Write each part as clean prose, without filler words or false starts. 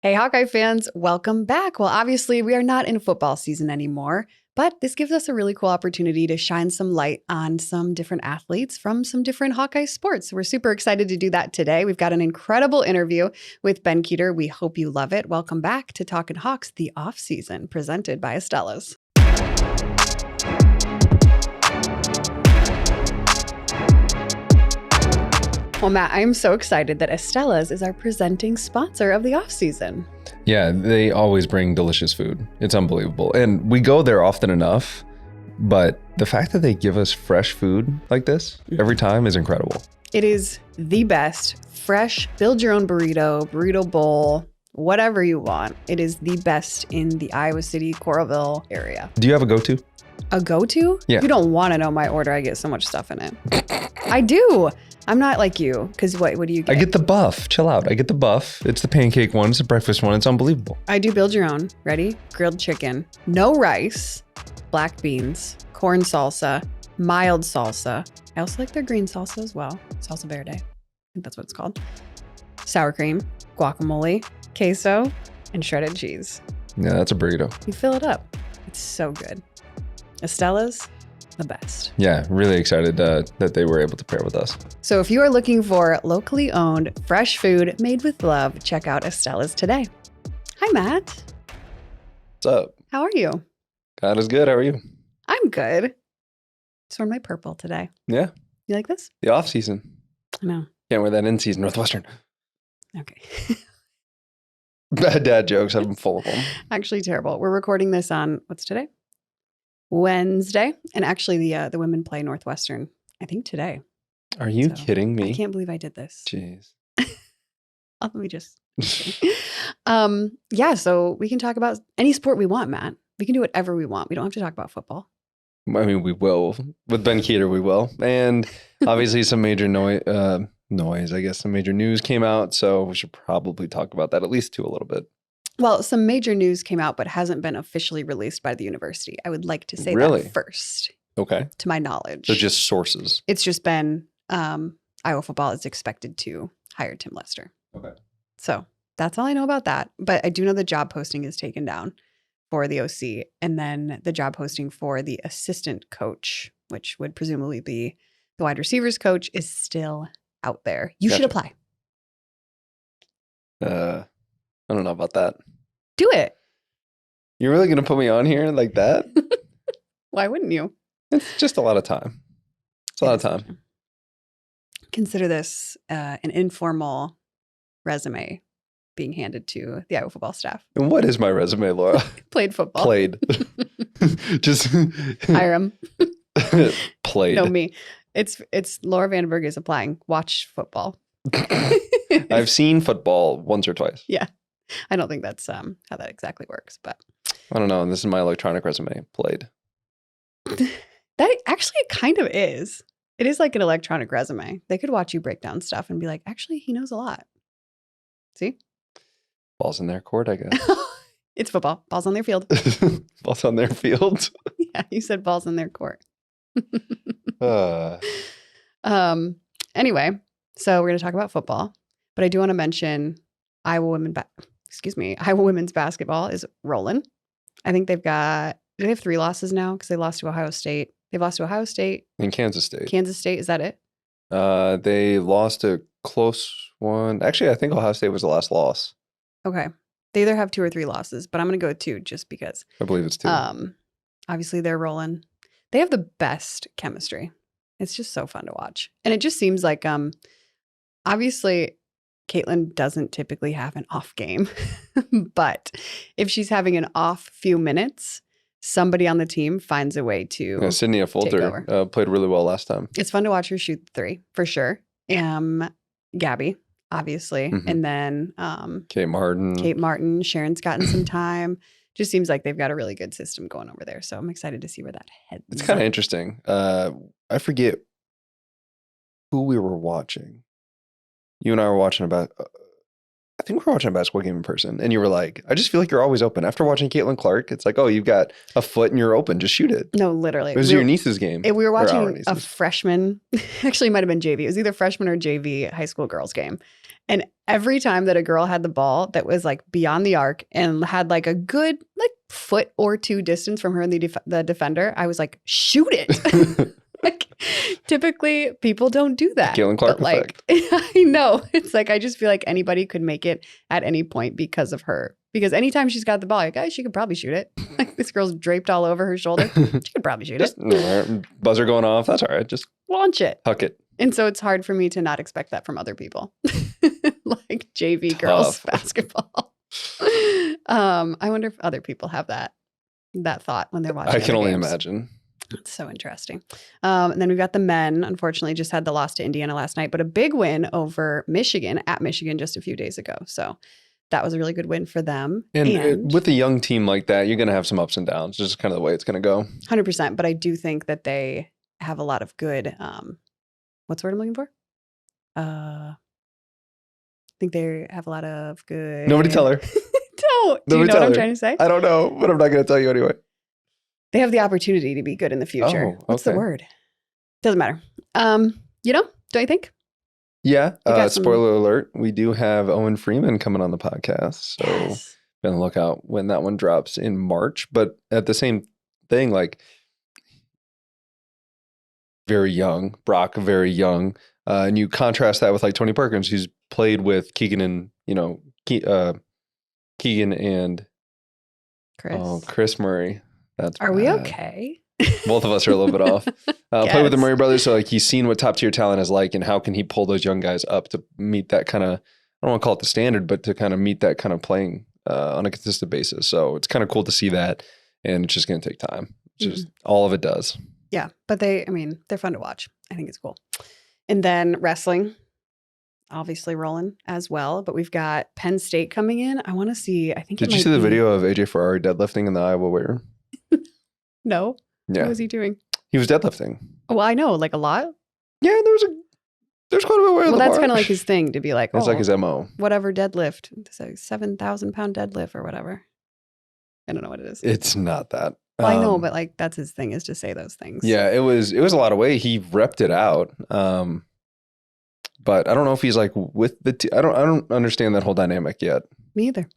Hey, Hawkeye fans, welcome back. Well, obviously, we are not in football season anymore, but this gives us a really cool opportunity to shine some light on some different athletes from some different Hawkeye sports. We're super excited to do that today. We've got an incredible interview with Ben Kehr. We hope you love it. Welcome back to Talkin' Hawks, the offseason, presented by Estella's. Well, Matt, I'm so excited that Estella's is our presenting sponsor of the offseason. Yeah, they always bring delicious food. It's unbelievable. And we go there often enough, but the fact that they give us fresh food like this every time is incredible. It is the best, fresh, build your own burrito bowl, whatever you want. It is the best in the Iowa City, Coralville area. Do you have a go-to? A go-to? Yeah. You don't want to know my order. I get so much stuff in it. I do. I'm not like you, because what do you get? I get the buff. Chill out. I get the buff. It's the pancake one. It's the breakfast one. It's unbelievable. I do build your own. Ready? Grilled chicken. No rice. Black beans. Corn salsa. Mild salsa. I also like their green salsa as well. Salsa verde. I think that's what it's called. Sour cream. Guacamole. Queso. And shredded cheese. Yeah, that's a burrito. You fill it up. It's so good. Estella's, the best. Yeah, really excited that they were able to pair with us. So if you are looking for locally owned, fresh food made with love, check out Estella's today. Hi, Matt. What's up? How are you? God is good. How are you? I'm good. Just wearing my purple today. Yeah. You like this? The off season. I know. Can't wear that in season. Northwestern. Okay. Bad dad jokes. I'm full of them. Actually terrible. We're recording this on, what's today? Wednesday. And actually the women play Northwestern, I think today. Are you kidding me? I can't believe I did this. Jeez. Let me just. Yeah, so we can talk about any sport we want, Matt. We can do whatever we want. We don't have to talk about football. I mean, we will. With Ben Kehr, we will. And obviously some major noise, I guess some major news came out. So we should probably talk about that at least a little bit. Well, some major news came out, but hasn't been officially released by the university. I would like to say Really? that first, Okay. to my knowledge. So just sources. It's just been Iowa football is expected to hire Tim Lester. Okay. So that's all I know about that. But I do know the job posting is taken down for the OC. And then the job posting for the assistant coach, which would presumably be the wide receivers coach, is still out there. You should apply. I don't know about that. Do it. You're really going to put me on here like that? Why wouldn't you? It's just a lot of time. It's a lot of time. Consider this an informal resume being handed to the Iowa football staff. And what is my resume, Laura? Played football. Played. Just hire him. Played. No, me. It's Laura Vandebergs is applying. Watch football. I've seen football once or twice. Yeah. I don't think that's how that exactly works, but I don't know. This is my electronic resume. Played. That actually kind of is. It is like an electronic resume. They could watch you break down stuff and be like, actually, he knows a lot. See? Balls in their court, I guess. It's football. Balls on their field. Balls on their field. Yeah, you said balls in their court. Anyway, so we're going to talk about football, but I do want to mention Iowa women's basketball is rolling. I think do they have 3 losses now? Because they lost to Ohio State. They've lost to Ohio State. And Kansas State. Kansas State, is that it? They lost a close one. Actually, I think Ohio State was the last loss. Okay. They either have 2 or 3 losses, but I'm going to go with 2 just because. I believe it's 2. Obviously, they're rolling. They have the best chemistry. It's just so fun to watch. And it just seems like, obviously, Caitlin doesn't typically have an off game, but if she's having an off few minutes, somebody on the team finds a way to Sydney Folter played really well last time. It's fun to watch her shoot 3 for sure. Gabby, obviously, and then Kate Martin. Sharon's gotten some time. Just seems like they've got a really good system going over there. So I'm excited to see where that heads. It's kind of interesting. I forget who we were watching. You and I were watching I think we were watching a basketball game in person. And you were like, I just feel like you're always open. After watching Caitlin Clark, it's like, oh, you've got a foot and you're open. Just shoot it. No, literally. It was your niece's game. We were watching a freshman. Actually, it might have been JV. It was either freshman or JV high school girls game. And every time that a girl had the ball that was like beyond the arc and had like a good like foot or two distance from her and the defender, I was like, shoot it. Like, typically people don't do that. Galen Clark but like, effect. I know. It's like, I just feel like anybody could make it at any point because of her. Because anytime she's got the ball, like, oh, she could probably shoot it. Like, this girl's draped all over her shoulder. She could probably shoot it. Buzzer going off. That's all right. Just launch it. huck it. And so it's hard for me to not expect that from other people. Like JV girls basketball. I wonder if other people have that thought when they're watching. I can only games. imagine. It's so interesting. And then we've got the men, unfortunately, just had the loss to Indiana last night, but a big win over Michigan at Michigan just a few days ago. So that was a really good win for them. And with a young team like that, you're going to have some ups and downs. Just kind of the way it's going to go. 100%. But I do think that they have a lot of good, what's the word I'm looking for? I think they have a lot of good. Nobody tell her. Don't. Do you know what I'm trying to say? I don't know, but I'm not going to tell you anyway. They have the opportunity to be good in the future. Oh, What's the word? Doesn't matter. Don't you think? Yeah. Spoiler alert. We do have Owen Freeman coming on the podcast. So Yes. be on the lookout when that one drops in March. But at the same thing, like very young, Brock, very young. And you contrast that with like Tony Perkins, who's played with Keegan and, Keegan and Chris Murray. Are we okay? Both of us are a little bit off. Play with the Murray brothers, so like he's seen what top tier talent is like, and how can he pull those young guys up to meet that kind of, I don't want to call it the standard, but to kind of meet that kind of playing on a consistent basis. So it's kind of cool to see that, and it's just going to take time. Just all of it does. Yeah, but they're fun to watch. I think it's cool. And then wrestling, obviously rolling as well, but we've got Penn State coming in. I want to see. I think. Did you see the video of AJ Ferrari deadlifting in the Iowa weight room? No. Yeah. What was he doing? He was deadlifting. Well, I know, like a lot. Yeah, there's quite a bit of weight. Well, that's kind of like his thing to be like, it's like his MO. Whatever deadlift. It's a 7,000 pound deadlift or whatever. I don't know what it is. It's not that. Well, I know, but like that's his thing, is to say those things. Yeah, it was a lot of weight. He repped it out. But I don't know if he's like with the I don't understand that whole dynamic yet. Me either.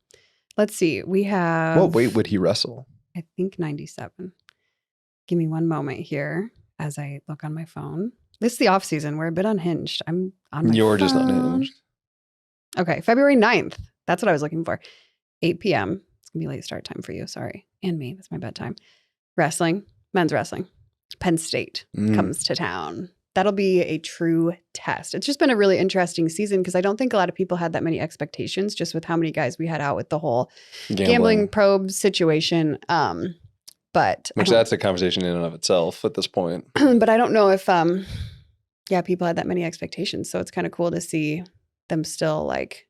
Let's see. We have. What weight would he wrestle? I think 97. Give me one moment here as I look on my phone. This is the off season. We're a bit unhinged. I'm on my phone. You're just unhinged. Okay, February 9th. That's what I was looking for. 8 p.m. It's going to be late start time for you. Sorry. And me. That's my bedtime. Wrestling. Men's wrestling. Penn State comes to town. That'll be a true test. It's just been a really interesting season because I don't think a lot of people had that many expectations just with how many guys we had out with the whole gambling probe situation. But that's a conversation in and of itself at this point. But I don't know if people had that many expectations. So it's kind of cool to see them still like,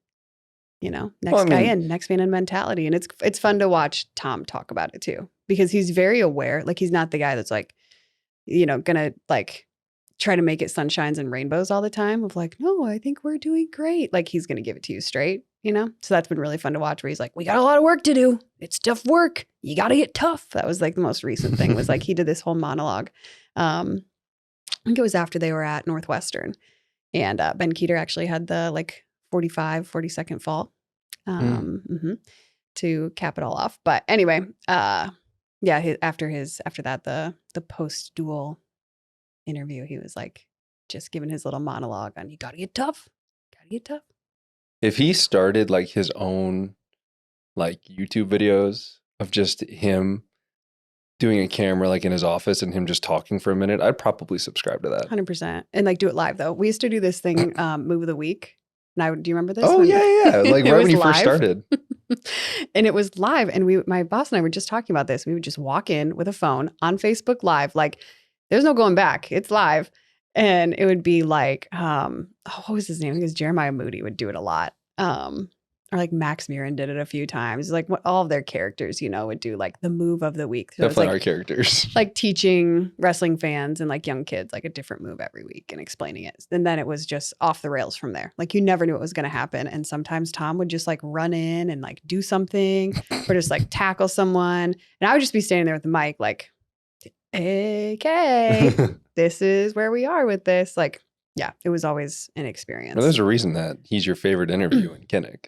next man in mentality. And it's fun to watch Tom talk about it too, because he's very aware. Like he's not the guy that's like, gonna like try to make it sunshines and rainbows all the time of like, no, I think we're doing great. Like he's gonna give it to you straight. So that's been really fun to watch where he's like, we got a lot of work to do. It's tough work. You got to get tough. That was like the most recent thing was like he did this whole monologue. I think it was after they were at Northwestern and Ben Kehr actually had the like 40-second fall to cap it all off. But anyway, after that, the post-duel interview, he was like just giving his little monologue on you got to get tough. Got to get tough. If he started like his own like YouTube videos of just him doing a camera like in his office and him just talking for a minute, I'd probably subscribe to that. 100%. And like do it live though. We used to do this thing, Move of the Week. Now, do you remember this? Oh, yeah. Like right when you first started. And it was live. And my boss and I were just talking about this. We would just walk in with a phone on Facebook Live. Like there's no going back. It's live. And it would be like, what was his name? I think it was Jeremiah Moody would do it a lot. Or like Max Murin did it a few times. Like all of their characters, would do like the move of the week. So definitely like, our characters. Like teaching wrestling fans and like young kids like a different move every week and explaining it. And then it was just off the rails from there. Like you never knew what was going to happen. And sometimes Tom would just like run in and like do something or just like tackle someone. And I would just be standing there with the mic like, okay, this is where we are with this. Like Yeah, it was always an experience. Well, there's a reason that he's your favorite interview in Kinnick.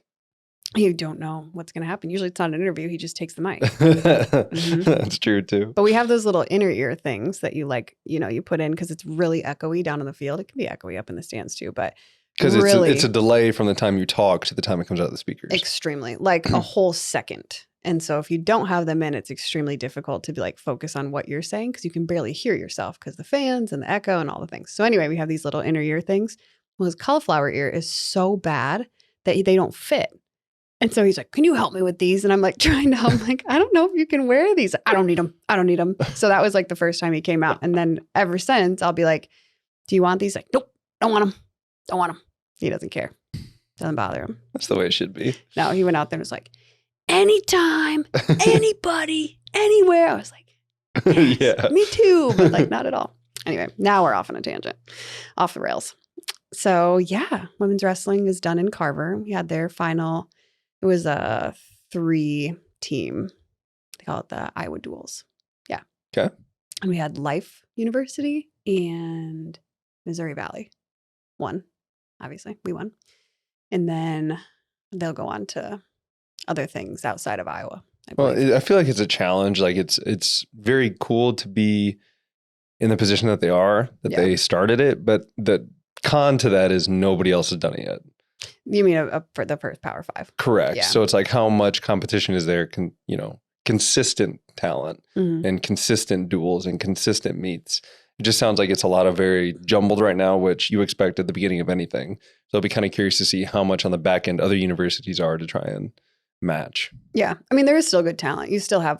You don't know what's going to happen. Usually it's not an interview. He just takes the mic. That's true too. But we have those little inner ear things that you you put in because it's really echoey down in the field. It can be echoey up in the stands too, but because really, it's a delay from the time you talk to the time it comes out of the speakers. Extremely, like a whole second. And so if you don't have them in, it's extremely difficult to be focus on what you're saying because you can barely hear yourself because the fans and the echo and all the things. So anyway, we have these little inner ear things. Well, his cauliflower ear is so bad that they don't fit. And so he's like, can you help me with these? And I'm trying to help. I'm like, I don't know if you can wear these. I don't need them. I don't need them. So that was the first time he came out. And then ever since I'll be like, do you want these? Like, nope, don't want them. Don't want them. He doesn't care. Doesn't bother him. That's the way it should be. No, he went out there and was like, anytime, anybody, anywhere. I was like, yes, yeah, me too. But not at all. Anyway, now we're off on a tangent, off the rails. So yeah, women's wrestling is done in Carver. We had their final. It was a 3-team. They call it the Iowa Duels. Yeah. Okay. And we had Life University and Missouri Valley. Won, obviously. We won. And then they'll go on to other things outside of Iowa. I feel like it's a challenge. It's very cool to be in the position that they are, that they started it. But the con to that is nobody else has done it yet. You mean for the first Power 5? Correct. Yeah. So it's how much competition is there? Consistent talent and consistent duels and consistent meets. It just sounds like it's a lot of very jumbled right now, which you expect at the beginning of anything. So I'll be kind of curious to see how much on the back end other universities are to try and match. Yeah. I mean, there is still good talent. You still have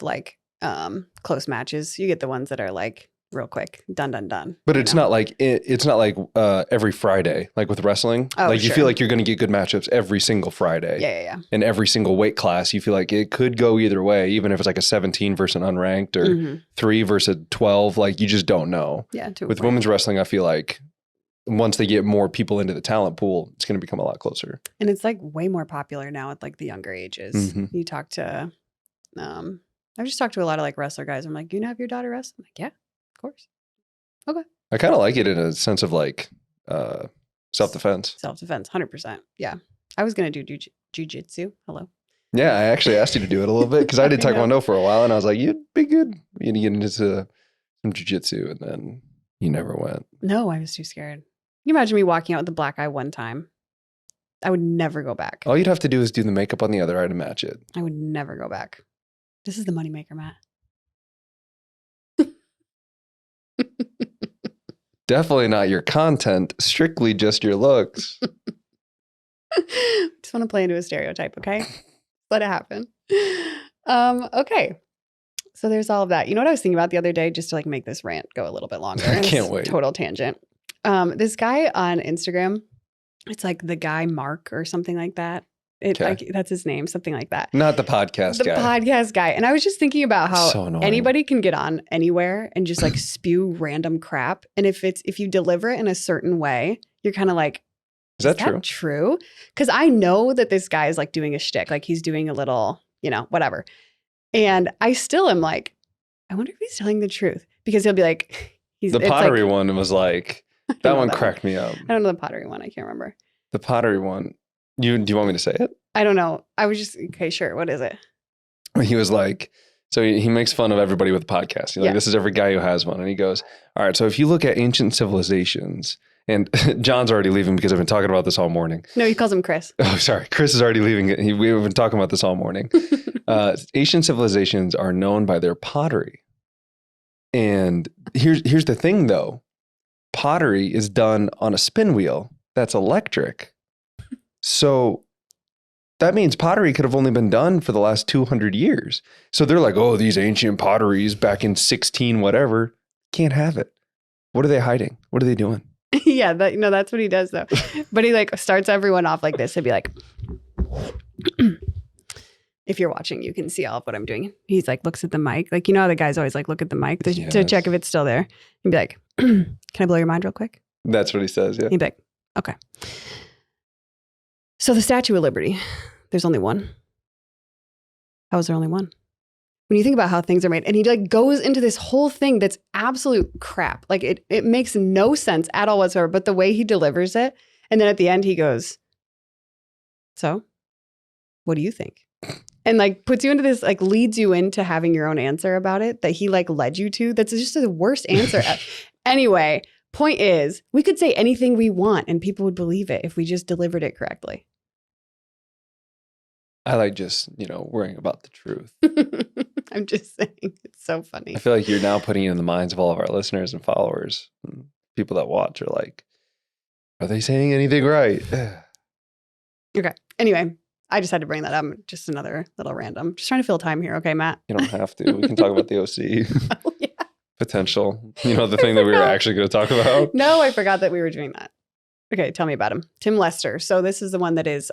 close matches. You get the ones that are real quick, done. But it's not every Friday, like with wrestling. Oh, you feel like you're going to get good matchups every single Friday. Yeah. And every single weight class, you feel like it could go either way, even if it's a 17 versus an unranked or 3 versus 12. You just don't know. Yeah. With women's wrestling, I feel like once they get more people into the talent pool, it's going to become a lot closer. And it's way more popular now at the younger ages. You talk to, I've just talked to a lot of wrestler guys. I'm like, you have your daughter wrestle? I'm like, yeah. Of course. Okay. I kind of like it in a sense of self-defense. Self-defense, 100%. Yeah. I was going to do jujitsu. Hello. Yeah, I actually asked you to do it a little bit because I did Taekwondo for a while and I was like, you'd be good. You'd get into some jujitsu and then you never went. No, I was too scared. Can you imagine me walking out with a black eye one time? I would never go back. All you'd have to do is do the makeup on the other eye to match it. I would never go back. This is the moneymaker, Matt. Definitely not your content, strictly just your looks. Just want to play into a stereotype, okay? Let it happen. Okay. So there's all of that. You know what I was thinking about the other day, just to make this rant go a little bit longer? I can't wait. Total tangent. This guy on Instagram, it's the guy Mark or something like that. That's his name, something like that. Not the podcast guy. The podcast guy. And I was just thinking about how anybody can get on anywhere and just spew random crap. And if you deliver it in a certain way, you're kind of is that true? Because I know that this guy is doing a shtick, he's doing a little, whatever. And I still am I wonder if he's telling the truth, because he'll be the pottery one was that one cracked me up. I don't know the pottery one. I can't remember. The pottery one. Do you want me to say it? I don't know. I was just, okay, sure. What is it? He was so he makes fun of everybody with a podcast. He's this is every guy who has one. And he goes, all right, so if you look at ancient civilizations, and John's already leaving because I've been talking about this all morning. No, he calls him Chris. Oh, sorry. Chris is already leaving. We've been talking about this all morning. Ancient civilizations are known by their pottery. And here's the thing, though. Pottery is done on a spin wheel that's electric. So that means pottery could have only been done for the last 200 years. So they're oh, these ancient potteries back in 16 whatever, can't have it. What are they hiding? What are they doing? Yeah, that's what he does though. But he starts everyone off like this. He'd be if you're watching, you can see all of what I'm doing. He's looks at the mic. How the guys always look at the mic to check if it's still there. He'd be can I blow your mind real quick? That's what he says, yeah. He'd be okay. So the Statue of Liberty, there's only one. How is there only one? when you think about how things are made. And he like goes into this whole thing that's absolute crap. Like it makes no sense at all whatsoever, but the way he delivers it. And then at the end he goes, so what do you think? And like puts you into this, like leads you into having your own answer about it that he like led you to. That's just the worst answer. Anyway, point is, we could say anything we want and people would believe it if we just delivered it correctly. I like just, worrying about the truth. I'm just saying, it's so funny. I feel like you're now putting it in the minds of all of our listeners and followers. And people that watch are like, are they saying anything right? Okay. Anyway, I just had to bring that up. Just another little random. Just trying to fill time here. Okay, Matt? You don't have to. We can talk about the OC. Oh, yeah. Potential. The thing that we were actually going to talk about. No, I forgot that we were doing that. Okay, tell me about him. Tim Lester. So this is the one that is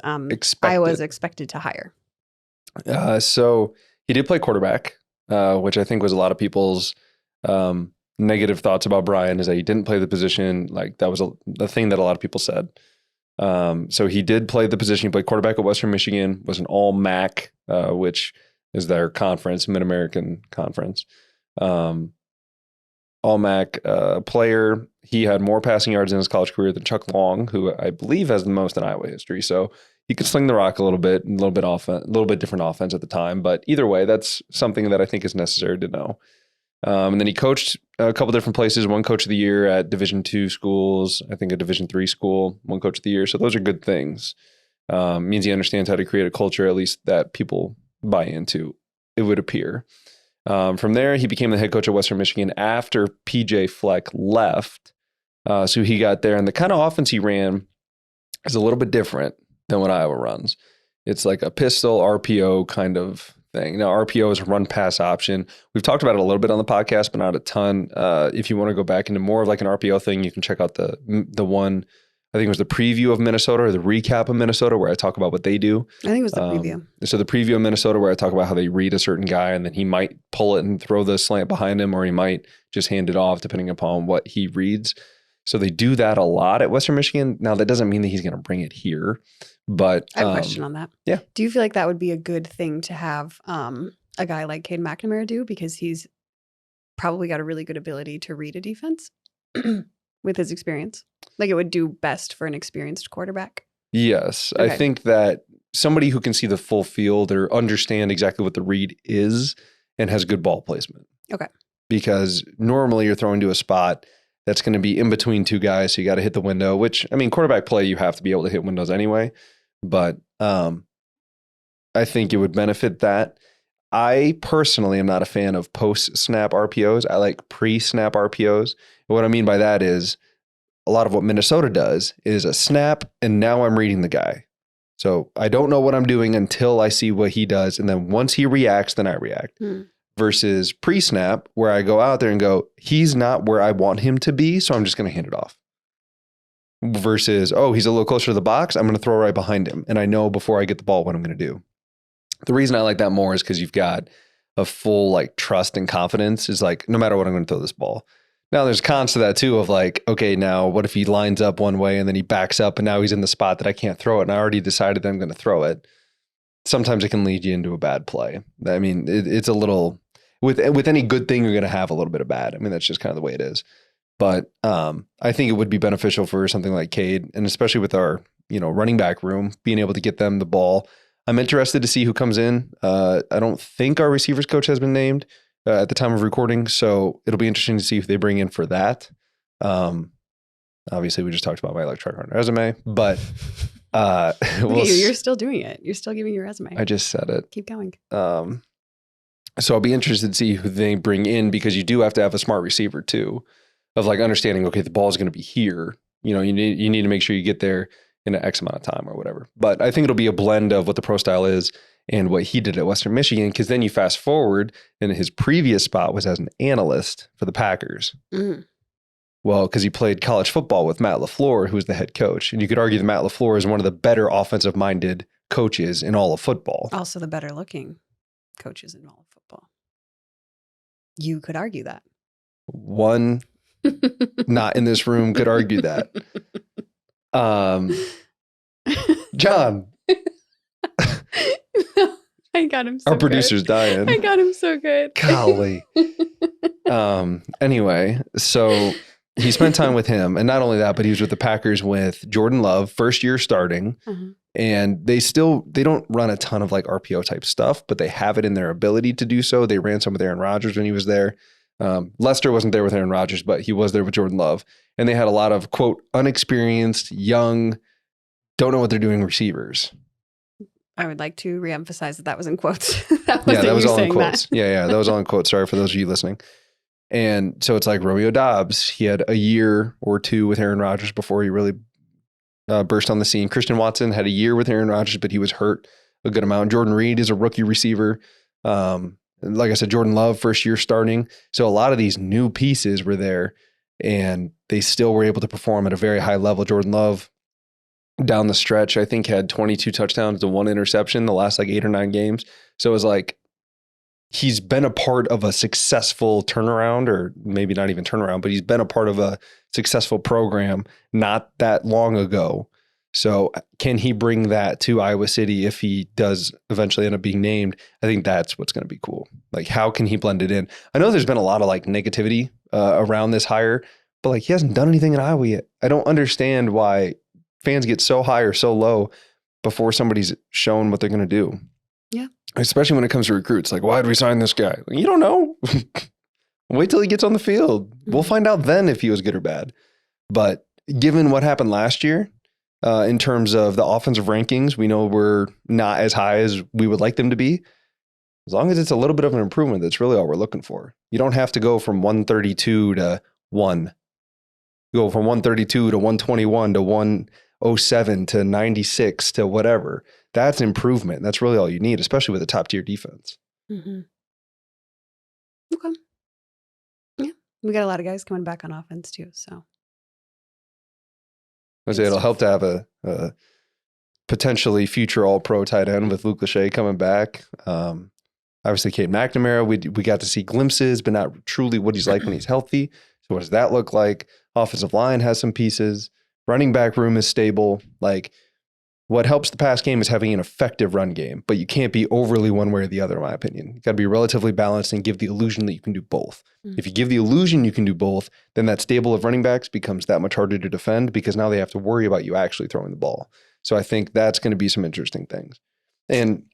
Iowa's expected to hire. So he did play quarterback, which I think was a lot of people's negative thoughts about Brian, is that he didn't play the position. Like that was the thing that a lot of people said. So he did play the position. He played quarterback at Western Michigan, was an all MAC, which is their conference, Mid-American Conference. All MAC player. He had more passing yards in his college career than Chuck Long, who I believe has the most in Iowa history. So he could sling the rock a little bit, a little bit different offense at the time. But either way, that's something that I think is necessary to know. And then he coached a couple different places. One coach of the year at Division II schools, I think a Division III school, one coach of the year. So those are good things. Means he understands how to create a culture, at least that people buy into, it would appear. From there, he became the head coach at Western Michigan after PJ Fleck left. So he got there, and the kind of offense he ran is a little bit different than what Iowa runs. It's like a pistol RPO kind of thing. Now, RPO is a run-pass option. We've talked about it a little bit on the podcast, but not a ton. If you want to go back into more of like an RPO thing, you can check out the one, I think it was the preview of Minnesota or the recap of Minnesota where I talk about what they do. I think it was the preview. So the preview of Minnesota where I talk about how they read a certain guy and then he might pull it and throw the slant behind him, or he might just hand it off depending upon what he reads. So they do that a lot at Western Michigan. Now, that doesn't mean that he's going to bring it here, but I have a question on that. Yeah. Do you feel like that would be a good thing to have a guy like Cade McNamara do, because he's probably got a really good ability to read a defense with his experience? Like it would do best for an experienced quarterback? Yes. Okay. I think that somebody who can see the full field or understand exactly what the read is and has good ball placement. Okay. Because normally you're throwing to a spot that's going to be in between two guys, so you got to hit the window, which, I mean, quarterback play, you have to be able to hit windows anyway. But I think it would benefit that. I personally am not a fan of post-snap RPOs. I like pre-snap RPOs. And what I mean by that is a lot of what Minnesota does is a snap, and now I'm reading the guy. So I don't know what I'm doing until I see what he does. And then once he reacts, then I react. Versus pre-snap, where I go out there and go, he's not where I want him to be, so I'm just going to hand it off. Versus, oh, he's a little closer to the box, I'm going to throw right behind him. And I know before I get the ball what I'm going to do. The reason I like that more is because you've got a full like trust and confidence is like, no matter what, I'm going to throw this ball. Now there's cons to that too of like, okay, now what if he lines up one way and then he backs up and now he's in the spot that I can't throw it and I already decided that I'm going to throw it. Sometimes it can lead you into a bad play. I mean, it's a little, with any good thing, you're going to have a little bit of bad. I mean, that's just kind of the way it is. But I think it would be beneficial for something like Cade, and especially with our, running back room, being able to get them the ball. I'm interested to see who comes in. I don't think our receivers coach has been named at the time of recording, so it'll be interesting to see if they bring in for that. Obviously, we just talked about my electronic resume, but Look at you, you're still doing it. You're still giving your resume. I just said it. Keep going. So I'll be interested to see who they bring in, because you do have to have a smart receiver too, of like understanding, okay, the ball is going to be here. You need to make sure you get there in an X amount of time or whatever. But I think it'll be a blend of what the pro style is and what he did at Western Michigan, because then you fast forward and his previous spot was as an analyst for the Packers. Well, because he played college football with Matt LaFleur, who was the head coach. And you could argue that Matt LaFleur is one of the better offensive-minded coaches in all of football. Also the better looking coaches in all of football. You could argue that. One not in this room could argue that. John. I got him so Our good. producer's dying. I got him so good. Golly. Anyway, so he spent time with him. And not only that, but he was with the Packers with Jordan Love, first year starting. And they don't run a ton of like RPO type stuff, but they have it in their ability to do so. They ran some with Aaron Rodgers when he was there. Lester wasn't there with Aaron Rodgers, but he was there with Jordan Love. And they had a lot of, quote, unexperienced, young, don't know what they're doing receivers. I would like to reemphasize that was in quotes. That was all in quotes. Yeah, that was all in quotes. Sorry for those of you listening. And so it's like Romeo Dobbs. He had a year or two with Aaron Rodgers before he really burst on the scene. Christian Watson had a year with Aaron Rodgers, but he was hurt a good amount. Jordan Reed is a rookie receiver. Like I said, Jordan Love, first year starting. So a lot of these new pieces were there, and they still were able to perform at a very high level. Jordan Love, down the stretch, I think had 22 touchdowns to 1 interception the last like 8 or 9 games. So it was like, he's been a part of a successful turnaround, or maybe not even turnaround, but he's been a part of a successful program not that long ago. So can he bring that to Iowa City if he does eventually end up being named? I think that's what's going to be cool. Like, how can he blend it in? I know there's been a lot of like negativity around this hire, but like, he hasn't done anything in Iowa yet. I don't understand why fans get so high or so low before somebody's shown what they're going to do. Yeah. Especially when it comes to recruits. Like, why did we sign this guy? Like, you don't know. Wait till he gets on the field. We'll find out then if he was good or bad. But given what happened last year, in terms of the offensive rankings, we know we're not as high as we would like them to be. As long as it's a little bit of an improvement, that's really all we're looking for. You don't have to go from 132 to 1. Go from 132 to 121 to 107 to 96 to whatever. That's improvement. That's really all you need, especially with a top tier defense. Mm-hmm. Okay. Yeah. We got a lot of guys coming back on offense too. So I say it'll help to have a potentially future all-pro tight end with Luke Lachey coming back. Obviously, Cade McNamara, we got to see glimpses, but not truly what he's like when he's healthy. So what does that look like? Offensive line has some pieces. Running back room is stable. Like, what helps the pass game is having an effective run game, but you can't be overly one way or the other, in my opinion. You got to be relatively balanced and give the illusion that you can do both. Mm-hmm. If you give the illusion you can do both, then that stable of running backs becomes that much harder to defend because now they have to worry about you actually throwing the ball. So I think that's going to be some interesting things. And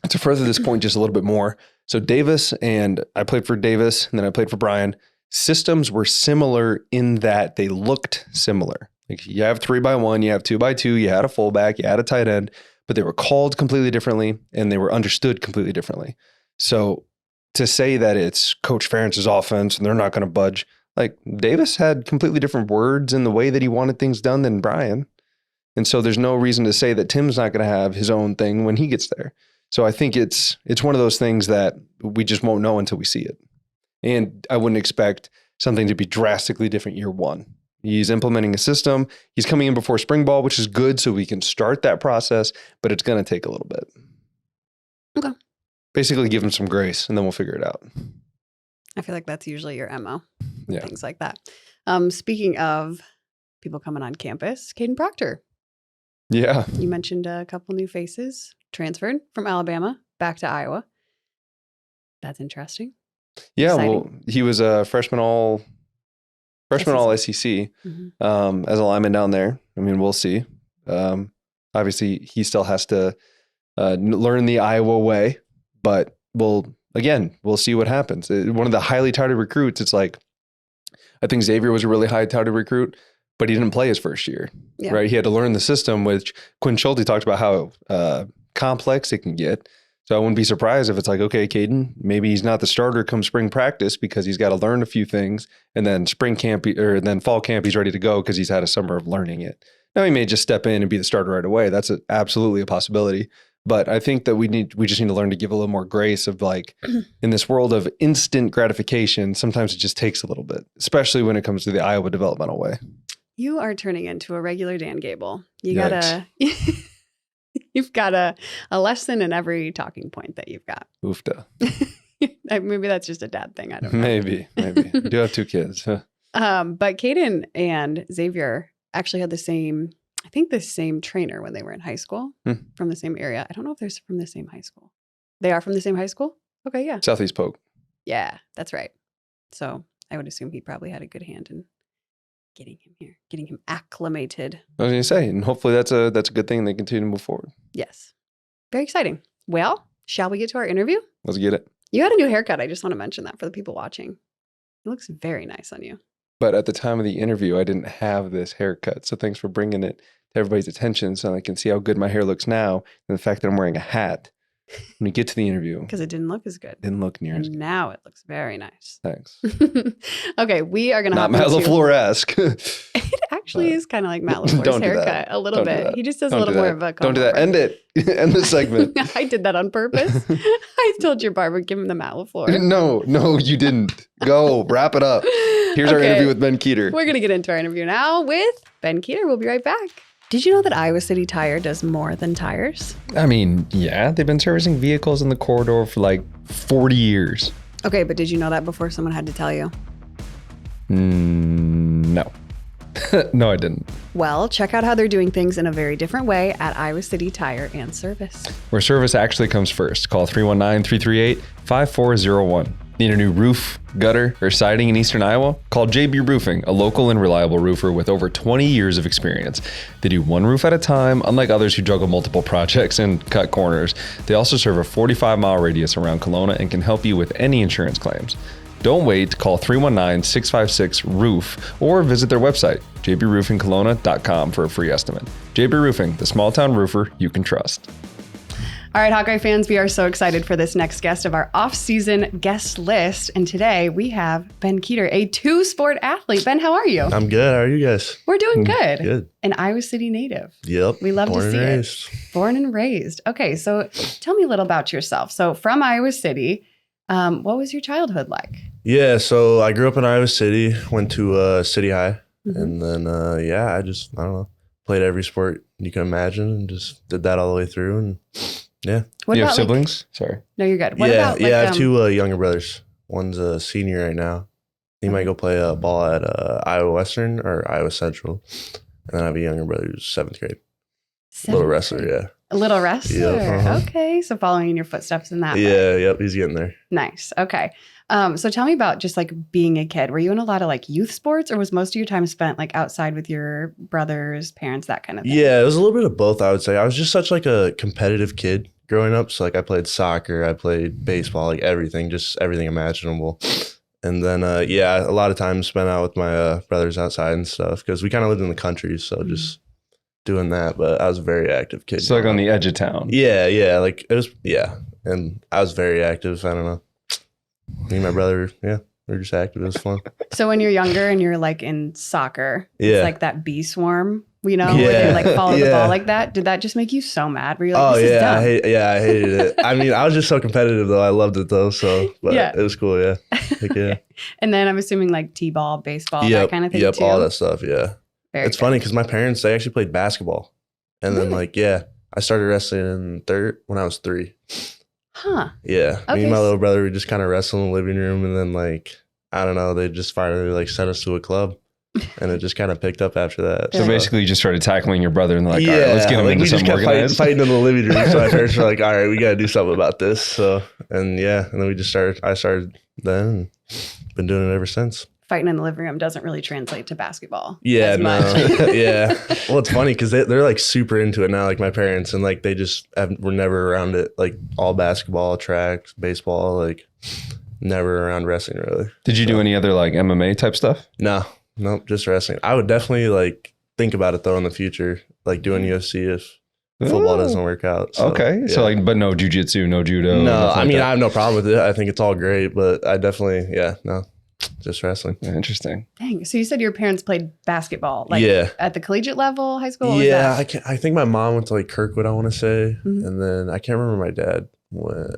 to further this point just a little bit more, so Davis, and I played for Davis and then I played for Brian, systems were similar in that they looked similar. Like, you have 3-by-1, you have 2-by-2, you had a fullback, you had a tight end, but they were called completely differently and they were understood completely differently. So to say that it's Coach Ferentz's offense and they're not going to budge, like, Davis had completely different words in the way that he wanted things done than Brian. And so there's no reason to say that Tim's not going to have his own thing when he gets there. So I think it's one of those things that we just won't know until we see it. And I wouldn't expect something to be drastically different year one. He's implementing a system. He's coming in before spring ball, which is good so we can start that process, but it's going to take a little bit. Okay. Basically give him some grace and then we'll figure it out. I feel like that's usually your MO. Yeah. Things like that. Speaking of people coming on campus, Caden Proctor. Yeah. You mentioned a couple new faces transferred from Alabama back to Iowa. That's interesting. Yeah. Exciting. Well, he was a freshman all SEC, mm-hmm. As a lineman down there. I mean, we'll see. Obviously, he still has to learn the Iowa way, but we'll see what happens. One of the highly touted recruits, it's like, I think Xavier was a really high touted recruit, but he didn't play his first year, right? He had to learn the system, which Quinn Schulte talked about how complex it can get. So I wouldn't be surprised if it's like, okay, Caden, maybe he's not the starter come spring practice because he's got to learn a few things, and then spring camp or then fall camp he's ready to go because he's had a summer of learning it. Now he may just step in and be the starter right away. That's absolutely a possibility. But I think that we just need to learn to give a little more grace of, like, in this world of instant gratification, sometimes it just takes a little bit, especially when it comes to the Iowa developmental way. You are turning into a regular Dan Gable. You've got a lesson in every talking point that you've got. Oofda. Maybe that's just a dad thing. I don't know. Maybe. You do have 2 kids. Huh? But Caden and Xavier actually had the same trainer when they were in high school from the same area. I don't know if they're from the same high school. They are from the same high school? Okay, yeah. Southeast Polk. Yeah, that's right. So I would assume he probably had a good hand in getting him here, getting him acclimated. I was going to say, and hopefully that's a good thing and they continue to move forward. Yes. Very exciting. Well, shall we get to our interview? Let's get it. You had a new haircut. I just want to mention that for the people watching. It looks very nice on you. But at the time of the interview, I didn't have this haircut. So thanks for bringing it to everybody's attention so I can see how good my hair looks now and the fact that I'm wearing a hat when we get to the interview. Because it didn't look as good. Didn't look near as And good. now it looks very nice. Thanks. Okay, we are going to Not hop Matt into... LaFleur-esque. It actually is kind of like Matt LaFleur's Don't do haircut that. a little Don't do bit. that. He just does Don't a little do more that. of a Don't do that. comb End it. End the segment. I did that on purpose. I told your barber, give him the Matt LaFleur. No, you didn't. Go, wrap it up. Here's our Okay. interview with Ben Kehr. We're going to get into our interview now with Ben Kehr. We'll be right back. Did you know that Iowa City Tire does more than tires? I mean, yeah, they've been servicing vehicles in the corridor for like 40 years. Okay, but did you know that before someone had to tell you? No. No, I didn't. Well, check out how they're doing things in a very different way at Iowa City Tire and Service. Where service actually comes first. Call 319-338-5401. Need a new roof, gutter, or siding in Eastern Iowa? Call JB Roofing, a local and reliable roofer with over 20 years of experience. They do one roof at a time, unlike others who juggle multiple projects and cut corners. They also serve a 45-mile radius around Kelowna and can help you with any insurance claims. Don't wait. Call 319-656-ROOF or visit their website, jbroofingkelowna.com, for a free estimate. JB Roofing, the small town roofer you can trust. All right, Hawkeye fans, we are so excited for this next guest of our off-season guest list. And today we have Ben Kehr, a two-sport athlete. Ben, how are you? I'm good. How are you guys? We're doing good. Good. An Iowa City native. Yep. We love Born to and see raised. it. Born and raised. Okay, so tell me a little about yourself. So from Iowa City, what was your childhood like? Yeah. So I grew up in Iowa City, went to City High. Mhm. And then, I don't know, played every sport you can imagine and just did that all the way through. And yeah. What You have about, like- siblings? Sorry. no, you're good. What yeah. about I have two younger brothers. One's a senior right now. He might go play ball at Iowa Western or Iowa Central. And then I have a younger brother who's 7th grade. Little wrestler, yeah. A little wrestler. Yep, uh-huh. Okay, so following in your footsteps in that way. Yeah, yep, he's getting there. Nice. Okay. So tell me about just like being a kid. Were you in a lot of like youth sports, or was most of your time spent like outside with your brothers, parents, that kind of thing? Yeah, it was a little bit of both, I would say. I was just such like a competitive kid growing up. So like I played soccer, I played baseball, like everything, just everything imaginable. And then, a lot of time spent out with my brothers outside and stuff because we kind of lived in the country. So just doing that. But I was a very active kid. So like on the edge of town. Yeah. Like it was, And I was very active. I don't know. Me and my brother, we were just active. It was fun. So when you're younger and you're like in soccer, Yeah. it's like that bee swarm, where they like follow the ball like that. Did that just make you so mad? Were you like, this is dumb? I hated it. I mean, I was just so competitive though. I loved it though. So, but Yeah. it was cool. Yeah. Heck yeah. And then I'm assuming like t-ball, baseball, that kind of thing too. All that stuff. Yeah. Very It's good. funny because my parents, they actually played basketball. And then Really? I started wrestling when I was 3. Huh. Yeah. Me Okay, and my so- little brother, we just kind of wrestled in the living room. And then I don't know, they just finally sent us to a club. And it just kind of picked up after that. So basically you just started tackling your brother and they're like, all right, let's get him like into we just something kept organized. fighting in the living room. So my parents were like, all right, we got to do something about this. So, and then we just started, I started then and been doing it ever since. Fighting in the living room doesn't really translate to basketball. Yeah, as no. much. Yeah. Well, it's funny because they're like super into it now, like my parents, and like they just were never around it, like all basketball, track, baseball, like never around wrestling really. Did you do any other like MMA type stuff? No, nope, just wrestling. I would definitely like think about it though in the future, like doing UFC if football Ooh. doesn't work out. So, Okay. So yeah. like, but no jujitsu, no judo. No, nothing I like mean, that? I have no problem with it. I think it's all great, but I definitely, just wrestling. Interesting. Dang. So you said your parents played basketball, like Yeah. at the collegiate level, high school? What was Yeah, that? I think my mom went to like Kirkwood, I want to say. Mhm. And then I can't remember my dad.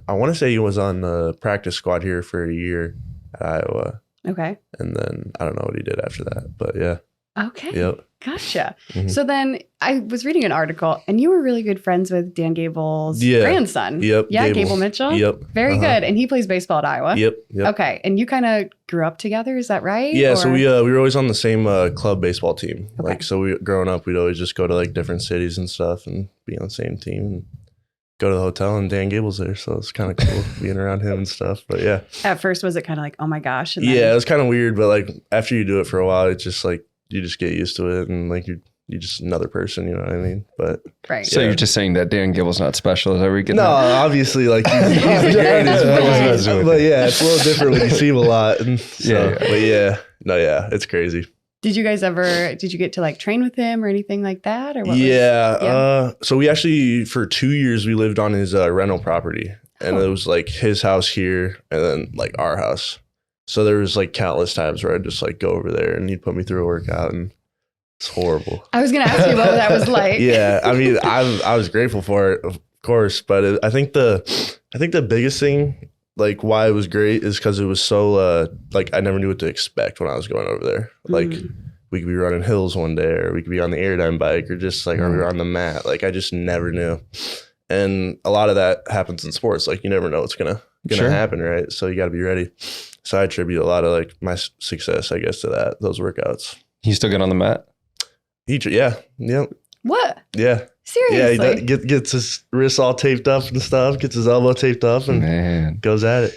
I want to say he was on the practice squad here for a year at Iowa. Okay. And then I don't know what he did after that. But yeah. Okay. Yep. Gotcha. Mhm. So then I was reading an article and you were really good friends with Dan Gable's Yeah. grandson. Yep. Yeah, Gable Mitchell. Yep. Very Uh-huh. good. And he plays baseball at Iowa. Yep. Okay. And you kind of grew up together, is that right? Yeah, so Or- we were always on the same club baseball team. Okay. Like, so growing up, we'd always just go to like different cities and stuff and be on the same team. And go to the hotel and Dan Gable's there. So it's kind of cool being around him and stuff. But yeah. At first, was it kind of like, oh my gosh? And then, Yeah, it was kind of weird. But like after you do it for a while, it's just like you just get used to it. And like you're just another person, you know what I mean? But right. So you're just saying that Dan Gable's not special? Is that where you get no, obviously, like he's the greatest. But yeah, it's a little different when you see him a lot. And so, but yeah, it's crazy. Did you get to like train with him or anything like that? Or what So we actually, for 2 years, we lived on his rental property. And it was like his house here and then like our house. So there was like countless times where I'd just like go over there and he'd put me through a workout and it's horrible. I was going to ask you what that was like. Yeah. I mean, I was grateful for it, of course. But I think the biggest thing, like why it was great is because it was so like I never knew what to expect when I was going over there. Like we could be running hills one day or we could be on the airdyne bike or just like or we were on the mat. Like I just never knew. And a lot of that happens in sports. Like you never know what's gonna happen, right? So you got to be ready. So I attribute a lot of like my success, I guess, to those workouts. You still get on the mat? Yeah. What? Yeah. Seriously? Yeah, he gets his wrists all taped up and stuff, gets his elbow taped up and goes at it.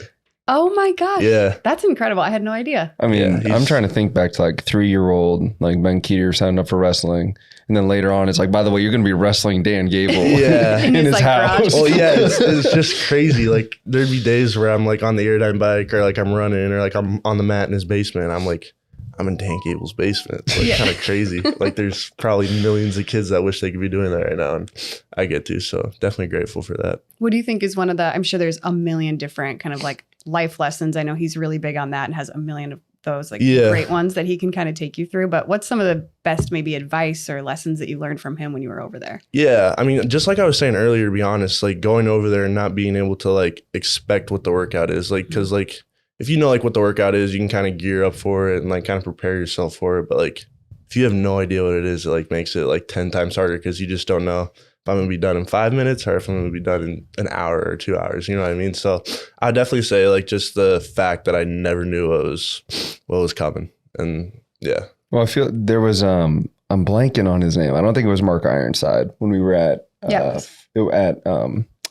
Oh my gosh. Yeah. That's incredible. I had no idea. I mean, I'm trying to think back to like 3-year-old, like Ben Kehr signed up for wrestling. And then later on, it's like, by the way, you're going to be wrestling Dan Gable in his like house. Well, yeah, it's just crazy. Like there'd be days where I'm like on the airdyne bike or like I'm running or like I'm on the mat in his basement. I'm like, I'm in Dan Gable's basement. It's like kind of crazy. Like there's probably millions of kids that wish they could be doing that right now. And I get to, so definitely grateful for that. What do you think is one of I'm sure there's a million different kind of like life lessons. I know he's really big on that and has a million of those like great ones that he can kind of take you through. But what's some of the best maybe advice or lessons that you learned from him when you were over there? Yeah. I mean, just like I was saying earlier, to be honest, like going over there and not being able to like expect what the workout is. Like, cause like, if you know like what the workout is, you can kind of gear up for it and like kind of prepare yourself for it. But like if you have no idea what it is, it like makes it like 10 times harder because you just don't know if I'm going to be done in 5 minutes or if I'm going to be done in an hour or 2 hours. You know what I mean? So I definitely say like just the fact that I never knew what was coming. And yeah. Well, I feel there was I'm blanking on his name. I don't think it was Mark Ironside when we were at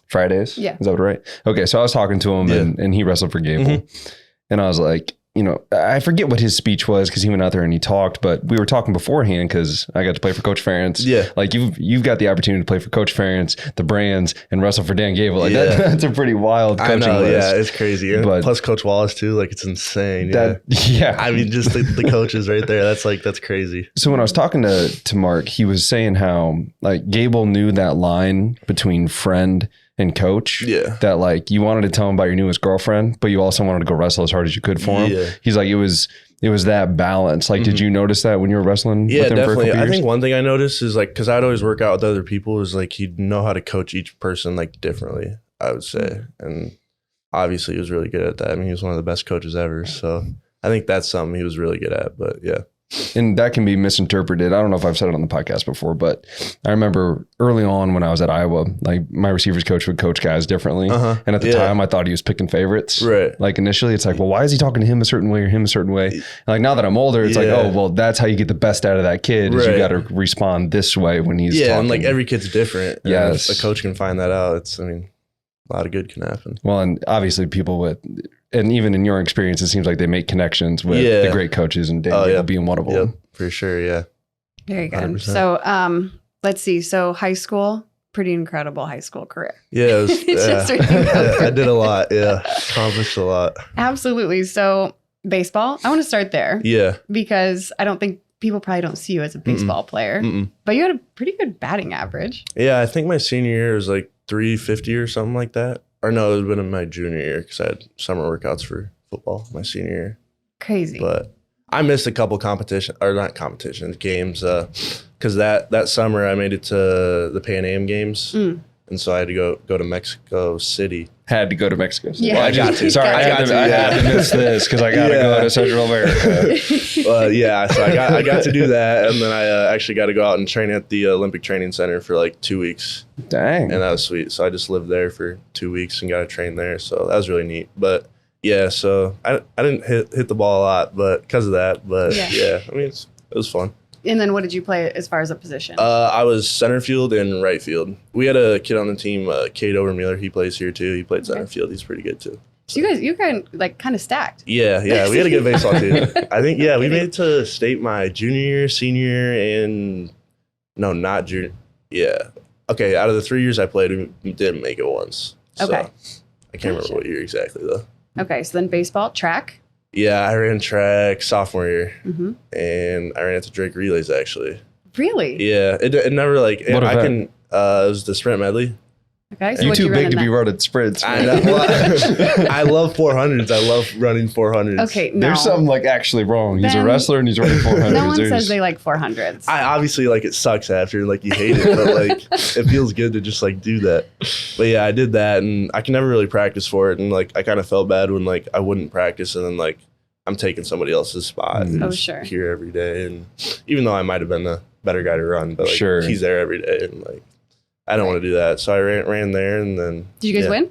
Fridays. Yeah. Is that right? Okay. So I was talking to him and he wrestled for Gable. And I was like, you know, I forget what his speech was because he went out there and he talked, but we were talking beforehand because I got to play for Coach Ferentz. Yeah. Like you've got the opportunity to play for Coach Ferentz, the Brands, and wrestle for Dan Gable. Like that's a pretty wild coaching list. Yeah, it's crazy. And plus Coach Wallace too, like it's insane. I mean, just the coaches right there. That's crazy. So when I was talking to Mark, he was saying how like Gable knew that line between friend and coach that like you wanted to tell him about your newest girlfriend, but you also wanted to go wrestle as hard as you could for him. He's like, it was that balance. Like, did you notice that when you were wrestling with him definitely. for a couple years? I think one thing I noticed is like, cause I'd always work out with other people, is like, he'd know how to coach each person like differently, I would say. And obviously he was really good at that. I mean, he was one of the best coaches ever. So I think that's something he was really good at, but yeah. And that can be misinterpreted. I don't know if I've said it on the podcast before, but I remember early on when I was at Iowa, like my receivers coach would coach guys differently. And at the time I thought he was picking favorites. Right. Like initially it's like, well, why is he talking to him a certain way or him a certain way? And like now that I'm older, it's like, oh, well, that's how you get the best out of that kid is you got to respond this way when he's talking. And like every kid's different. Yes. If a coach can find that out, I mean, a lot of good can happen. Well, and obviously people and even in your experience, it seems like they make connections with the great coaches and Dan Gable being one of them. Yep, for sure, yeah. Very good. 100%. So let's see. So high school, pretty incredible high school career. Yeah, I did a lot. Yeah, accomplished a lot. Absolutely. So baseball, I want to start there. Yeah. Because I don't think people probably don't see you as a baseball player, but you had a pretty good batting average. Yeah, I think my senior year was like 350 or something like that. Or no, it would have been in my junior year because I had summer workouts for football my senior year. Crazy. But I missed a couple games because that summer I made it to the Pan Am games. And so I had to go to Mexico City. Had to go to Mexico City. Yeah. Well, I got to. Sorry, I had to miss this because I got to go to Central America. So I got to do that. And then I actually got to go out and train at the Olympic Training Center for like 2 weeks. Dang. And that was sweet. So I just lived there for 2 weeks and got to train there. So that was really neat. But yeah, so I didn't hit the ball a lot, but because of that. But yeah I mean, it was fun. And then what did you play as far as a position? I was center field and right field. We had a kid on the team, Kate Overmuller. He plays here too. He played center field. He's pretty good too. So you guys like kind of stacked. Yeah. We had a good baseball team. I think, we made it to state my junior year, senior year, and no, not junior. Yeah. Okay, out of the 3 years I played, we didn't make it once. Okay. So I can't remember what year exactly, though. Okay, so then baseball, track. Yeah, I ran track sophomore year, Mm-hmm. and I ran at the Drake Relays, actually. Really? Yeah, it never, like, What I event? can, it was the sprint medley. Okay, so You what'd too you run big in to be that? running sprints. I know. Well, I love 400s. I love running 400s. Okay, no. There's something like actually wrong. He's a Ben- wrestler and he's running 400s. No one There's- says they like 400s. I obviously, like, it sucks after, like, you hate it, but, like, it feels good to just, like, do that. But, yeah, I did that, and I can never really practice for it, and, like, I kind of felt bad when, like, I wouldn't practice, and then, like, I'm taking somebody else's spot Mm. who's sure. here every day, and even though I might have been the better guy to run, but, like, Sure. he's there every day, and, like, I don't want to do that, so I ran there, and then Did you guys win?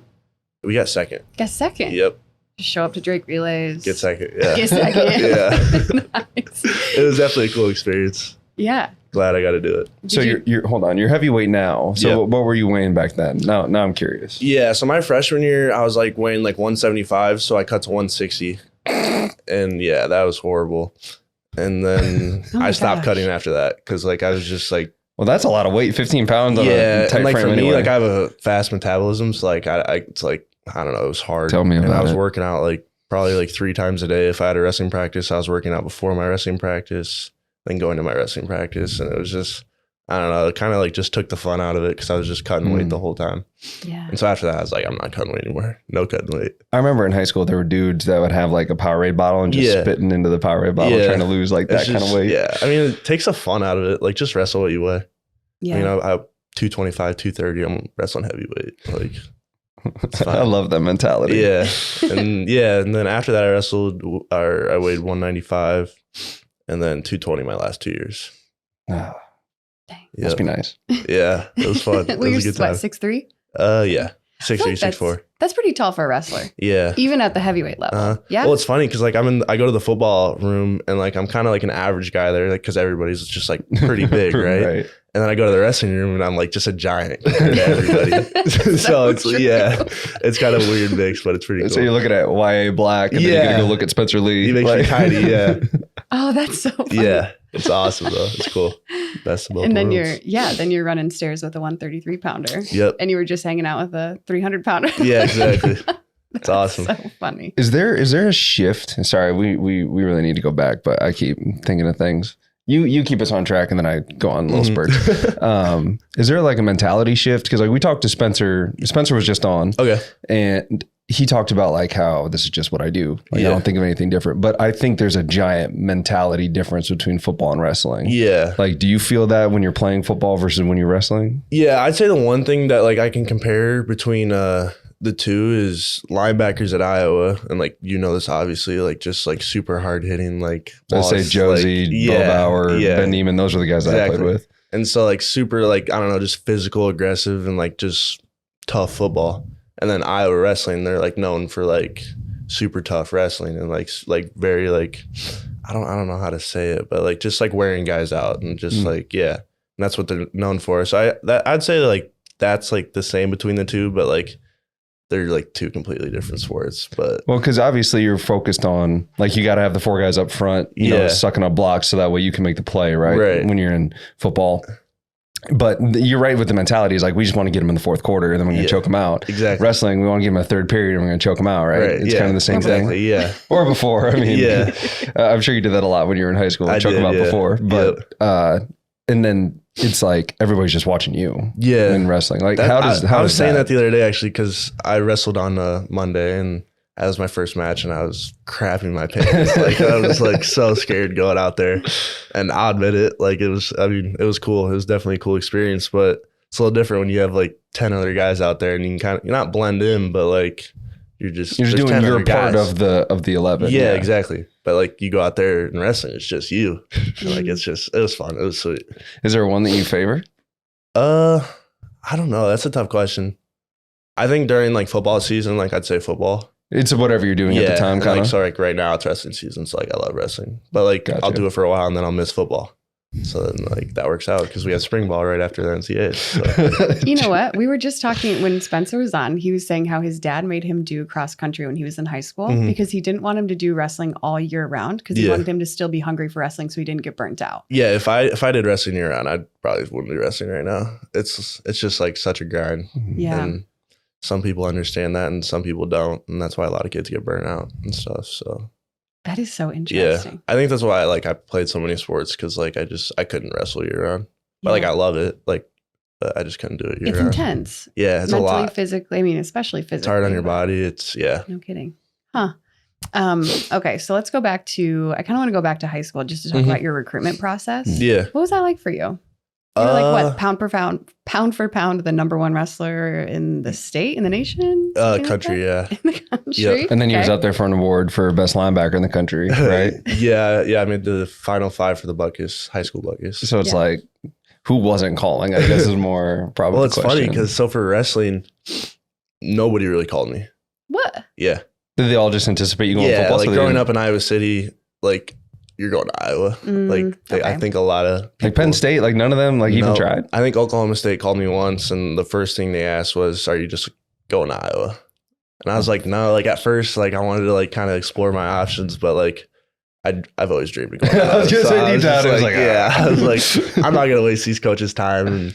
We got second. Got second. Yep, Just show up to Drake Relays. get second. Yeah, Get second. Yeah. Nice. It was definitely a cool experience. Yeah. Glad I got to do it. So you're hold on. You're heavyweight now. So Yep. what were you weighing back then? Now I'm curious. Yeah, so my freshman year, I was like weighing like 175, so I cut to 160. And yeah, that was horrible. And then Oh my I stopped gosh. cutting after that because like I was just like, Well, that's a lot of weight. 15 pounds on yeah, a tight and like frame for me, anyway. like I have a fast metabolism, so like it's like I don't know, it was hard. Tell me And about I was it. working out like probably like 3 times a day. If I had a wrestling practice, I was working out before my wrestling practice, then going to my wrestling practice, and it was just I don't know, it kind of like just took the fun out of it because I was just cutting weight the whole time. Yeah. And so after that, I was like, I'm not cutting weight anymore. No cutting weight. I remember in high school there were dudes that would have like a Powerade bottle and just Yeah. spitting into the Powerade bottle Yeah. trying to lose like that It's kind of just- weight. Yeah, I mean, it takes the fun out of it. Like, just wrestle what you weigh. Yeah. You know, I 225, 230. I'm wrestling heavyweight. Like, it's I fine. love that mentality. yeah, and then after that, I wrestled. I weighed 195, and then 220 my last 2 years. Ah, Yeah, must be nice. yeah, it was fun. It well, was a you're good time. what, 6'3"? Yeah, 6'3", 6'4". That's pretty tall for a wrestler, Yeah. even at the heavyweight level. Yeah. Well, it's funny because like I go to the football room and like I'm kind of like an average guy there, like because everybody's just like pretty big, right? And then I go to the wrestling room and I'm like just a giant compared to everybody. so it's true. it's kind of a weird mix, but it's pretty cool. So you're looking at YA Black and then you Yeah. gotta go look at Spencer Lee. He makes me like- tiny, yeah, Oh, that's so funny. yeah. It's awesome though. It's cool. Best of both And then worlds. you're running stairs with a 133 pounder. Yep. And you were just hanging out with a 300 pounder. Yeah, exactly. It's awesome. So funny. Is there a shift? Sorry, we really need to go back, but I keep thinking of things. You keep us on track and then I go on little spurts. Is there like a mentality shift? Because like we talked to Spencer. Spencer was just on. Okay. And he talked about like how this is just what I do. Like Yeah. I don't think of anything different. But I think there's a giant mentality difference between football and wrestling. Yeah. Like, do you feel that when you're playing football versus when you're wrestling? Yeah, I'd say the one thing that like I can compare between the two is linebackers at Iowa, and like you know this obviously, like just like super hard hitting, like Let's say balls, Josie, like, Bo Bauer, yeah. Ben Neiman. Those are the guys that I played Exactly. with. And so like super like I don't know, just physical, aggressive, and like just tough football. And then Iowa wrestling, they're like known for like super tough wrestling and like very like I don't know how to say it, but like just like wearing guys out and just like yeah, and that's what they're known for. So I'd say like that's like the same between the two, but like they're like two completely different sports. But Well, because obviously you're focused on like you got to have the 4 guys up front, you know, Yeah. sucking up blocks so that way you can make the play, right? Right. When you're in football. But you're right with the mentality is like we just want to get them in the 4th quarter and then we're going to Yeah. choke them out. exactly. Wrestling, we want to give them a 3rd period and we're going to choke them out, right? It's yeah, kind of the same exactly, thing. Yeah. Or before. I mean, Yeah. I'm sure you did that a lot when you were in high school. I Choke did, them out yeah. before. But, and then it's like everybody's just watching you Yeah. in wrestling. Like, That- how I was does saying that the other day actually because I wrestled on Monday and that was my first match and I was crapping my pants. Like I was like so scared going out there, and I'll admit it. Like it was cool. It was definitely a cool experience, but it's a little different when you have like 10 other guys out there and you can you're not blend in, but like you're just You're just there's doing 10 your other part guys. of the 11. Yeah, exactly. But like you go out there and wrestling, it's just you. And, like it was fun. It was sweet. Is there one that you favor? I don't know. That's a tough question. I think during like football season, like I'd say football. It's whatever you're doing at the time, and, kind like, of. so like right now it's wrestling season, so like I love wrestling. But like Gotcha. I'll do it for a while and then I'll miss football. So then like that works out because we had spring ball right after the NCAA. So. You know what? We were just talking when Spencer was on. He was saying how his dad made him do cross country when he was in high school because he didn't want him to do wrestling all year round because he wanted him to still be hungry for wrestling so he didn't get burnt out. Yeah, if I did wrestling year round, I probably wouldn't be wrestling right now. It's just like such a grind. Yeah. And some people understand that and some people don't. And that's why a lot of kids get burnt out and stuff. So that is so interesting. yeah, I think that's why I played so many sports because like I couldn't wrestle year round. But like I love it. Like but I just couldn't do it year round. It's intense. Yeah, it's mentally, a lot. Physically, I mean, especially physically. It's hard on your body. It's No kidding. Huh. Okay, so let's go back to I kind of want to go back to high school just to talk about your recruitment process. Yeah. What was that like for you? You were like what, pound for pound, the number one wrestler in the state, in the nation? Country, like yeah. In the country? Yep. And then he was up there for an award for best linebacker in the country, right? yeah. I made the final 5 for the Buckus, high school Buckus. So it's like, who wasn't calling? I guess is more probably. Well, it's funny because so for wrestling, nobody really called me. What? Yeah. Did they all just anticipate you going to football? Like so growing up in Iowa City, like you're going to Iowa. I think a lot of people, like Penn State, like none of them even tried. I think Oklahoma State called me once, and the first thing they asked was, "Are you just going to Iowa?" And I was like, "No." Like at first, like I wanted to like kind of explore my options, but like I've always dreamed of going to Iowa. I was gonna say deep down, I was like, I'm not gonna waste these coaches' time.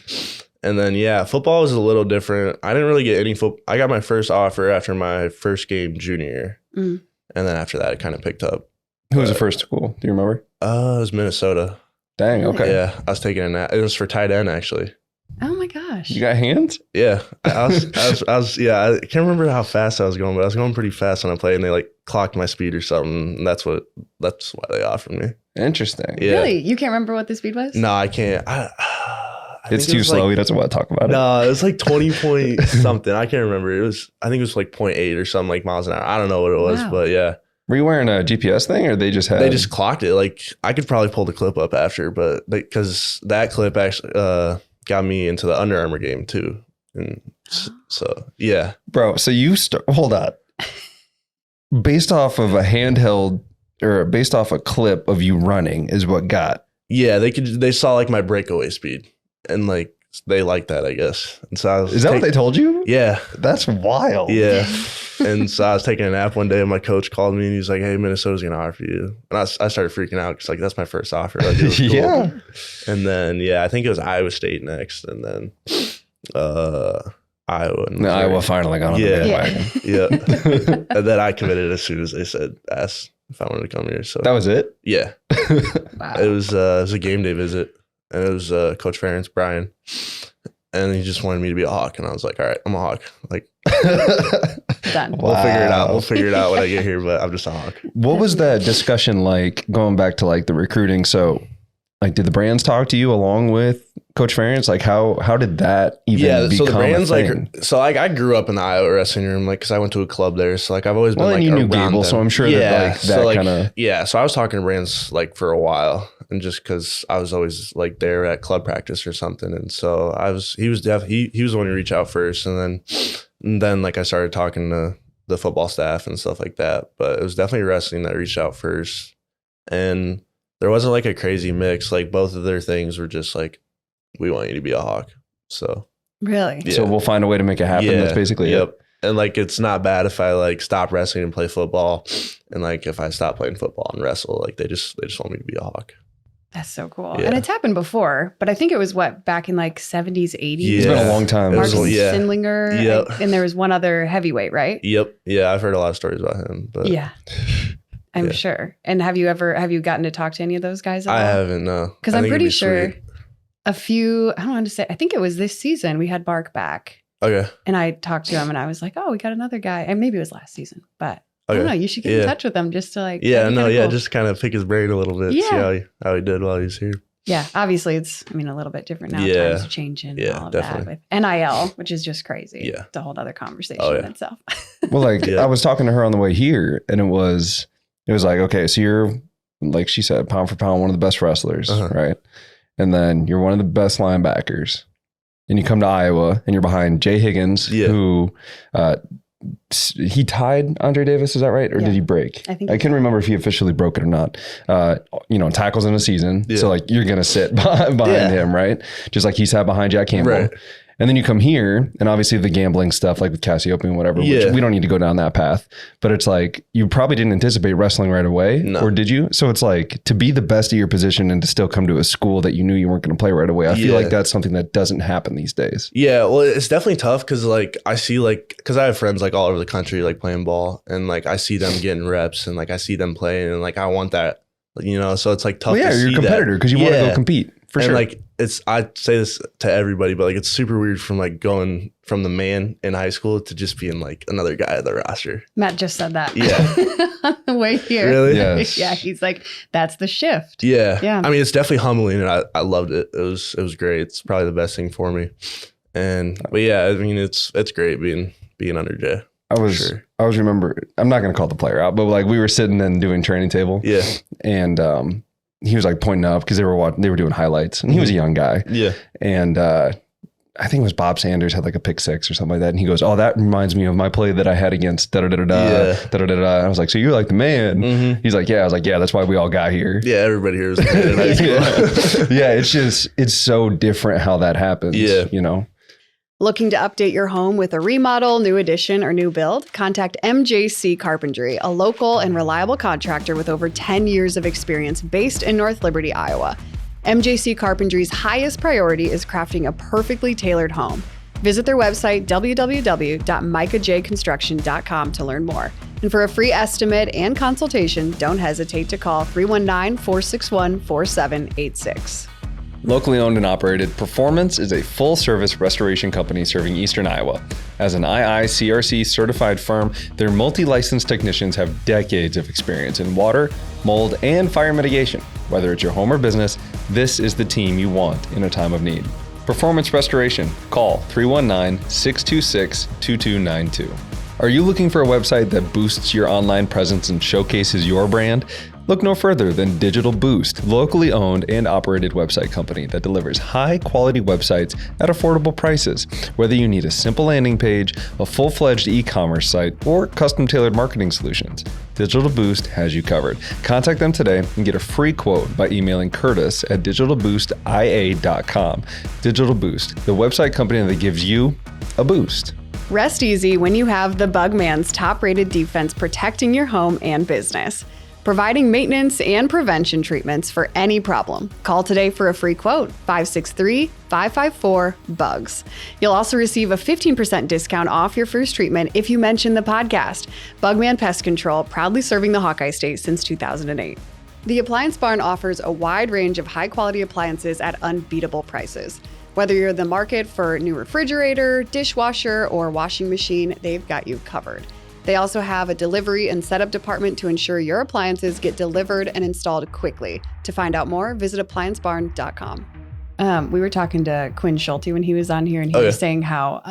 And then football was a little different. I didn't really get any football. I got my first offer after my first game junior year, and then after that, it kind of picked up. Who was the first school? Do you remember? It was Minnesota. Dang. Okay. Yeah, I was taking a nap. It was for tight end actually. Oh my gosh. You got hands? Yeah, I was. Yeah, I can't remember how fast I was going, but I was going pretty fast when I played, and they like clocked my speed or something. And that's why they offered me. Interesting. Yeah. Really? You can't remember what the speed was? No, I can't. It's too slow. He doesn't want to talk about it. No, it was like 20 point something. I can't remember. I think it was like 0.8 or something like miles an hour. I don't know what it was, but yeah. Were you wearing a GPS thing, or they just clocked it? Like I could probably pull the clip up after, but because that clip actually got me into the Under Armour game too, and so yeah, bro. So you hold on. Based off of a handheld or based off a clip of you running is what got. Yeah, they saw like my breakaway speed and like they liked that, I guess. And so is that what they told you? Yeah, that's wild. Yeah. And so I was taking a nap one day and my coach called me and he's like, "Hey, Minnesota's going to offer you." And I started freaking out because like, that's my first offer. Like, it was cool. Yeah. And then, I think it was Iowa State next. And then Iowa. And Iowa finally got on the bandwagon. Yeah. And then I committed as soon as they said, ask if I wanted to come here. So that was it? Yeah. Wow. It was a game day visit. And it was Coach Ferentz, Brian. And he just wanted me to be a Hawk. And I was like, all right, I'm a Hawk. Like, done. We'll figure it out. We'll figure it out when I get here, but I'm just a Hawk. What was that discussion like going back to like the recruiting? So like, did the brands talk to you along with Coach Ferentz? Like how did that even become so the brands a thing? I grew up in the Iowa wrestling room, like, cause I went to a club there. So like, I've always been and like, you knew around Gable, them. so I'm sure that kind of. Yeah. So I was talking to brands like for a while and just cause I was always like there at club practice or something. And so he was the one to reach out first. And then like I started talking to the football staff and stuff like that, but it was definitely wrestling that reached out first. And there wasn't like a crazy mix. Like both of their things were just like, we want you to be a Hawk. So really? So we'll find a way to make it happen. That's basically it. And like, it's not bad if I like stop wrestling and play football. And like, if I stop playing football and wrestle, like they just want me to be a Hawk. That's so cool. Yeah. And it's happened before, but I think it was back in like 70s, 80s. Yeah. It's been a long time. Marcus Sindlinger. Yep. And there was one other heavyweight, right? Yep. Yeah. I've heard a lot of stories about him, but yeah, I'm sure. And have you gotten to talk to any of those guys at all? I haven't, no. Because I'm pretty sure I don't want to say, I think it was this season we had Bark back. Okay. And I talked to him and I was like, oh, we got another guy. And maybe it was last season, but I don't know. You should get in touch with him just to like. Yeah, no, yeah. Cool. Just kind of pick his brain a little bit. Yeah. See how he did while he was here. Yeah. Obviously it's, a little bit different now. Yeah. Times are changing and all of definitely. that. With NIL, which is just crazy. Yeah. It's a whole other conversation in itself. Well, like I was talking to her on the way here and it was like, okay, so you're, like she said, pound for pound, one of the best wrestlers, right? And then you're one of the best linebackers. And you come to Iowa and you're behind Jay Higgins, who he tied Andre Davis. Is that right? Or did he break? I think I can't remember if he officially broke it or not. Tackles in a season. Yeah. So like you're going to sit behind him, right? Just like he sat behind Jack Campbell. Right. And then you come here, and obviously the gambling stuff, like with Cassiopeia and whatever, which we don't need to go down that path. But it's like, you probably didn't anticipate wrestling right away, or did you? So it's like, to be the best at your position and to still come to a school that you knew you weren't going to play right away, I feel like that's something that doesn't happen these days. Yeah, well, it's definitely tough because like I see because I have friends like all over the country like playing ball, and like I see them getting reps, and like I see them playing, and like I want that, so it's like tough. Well, yeah, you're a competitor because you want to go compete. For sure. Like I say this to everybody, but like it's super weird from like going from the man in high school to just being like another guy at the roster. Matt just said that. Yeah. On the way here. Really? Yes. Yeah. He's like, that's the shift. Yeah. Yeah. I mean, it's definitely humbling, and I loved it. It was great. It's probably the best thing for me. But yeah, I mean, it's great being under Jay. I was remember, I'm not going to call the player out, but like we were sitting and doing training table. Yeah. And, he was like pointing up because they were doing highlights, and he was a young guy. Yeah. And I think it was Bob Sanders had like a pick six or something like that. And he goes, "Oh, that reminds me of my play that I had against da da da da da da da." I was like, "So you're like the man?" Mm-hmm. He's like, "Yeah." I was like, "Yeah, that's why we all got here." Yeah, everybody here is the man in high school. Yeah, it's so different how that happens. Yeah, Looking to update your home with a remodel, new addition, or new build? Contact MJC Carpentry, a local and reliable contractor with over 10 years of experience based in North Liberty, Iowa. MJC Carpentry's highest priority is crafting a perfectly tailored home. Visit their website, www.micahjconstruction.com, to learn more. And for a free estimate and consultation, don't hesitate to call 319-461-4786. Locally owned and operated, Performance is a full-service restoration company serving eastern Iowa. As an IICRC certified firm, their multi-licensed technicians have decades of experience in water, mold, and fire mitigation. Whether it's your home or business, this is the team you want in a time of need. Performance Restoration. Call 319-626-2292. Are you looking for a website that boosts your online presence and showcases your brand? Look no further than Digital Boost, locally owned and operated website company that delivers high-quality websites at affordable prices. Whether you need a simple landing page, a full-fledged e-commerce site, or custom-tailored marketing solutions, Digital Boost has you covered. Contact them today and get a free quote by emailing Curtis at digitalboostia.com. Digital Boost, the website company that gives you a boost. Rest easy when you have the Bugman's top-rated defense protecting your home and business, providing maintenance and prevention treatments for any problem. Call today for a free quote, 563-554-BUGS. You'll also receive a 15% discount off your first treatment if you mention the podcast. Bugman Pest Control, proudly serving the Hawkeye State since 2008. The Appliance Barn offers a wide range of high-quality appliances at unbeatable prices. Whether you're in the market for a new refrigerator, dishwasher, or washing machine, they've got you covered. They also have a delivery and setup department to ensure your appliances get delivered and installed quickly. To find out more, visit appliancebarn.com. We were talking to Quinn Schulte when he was on here, and he was saying how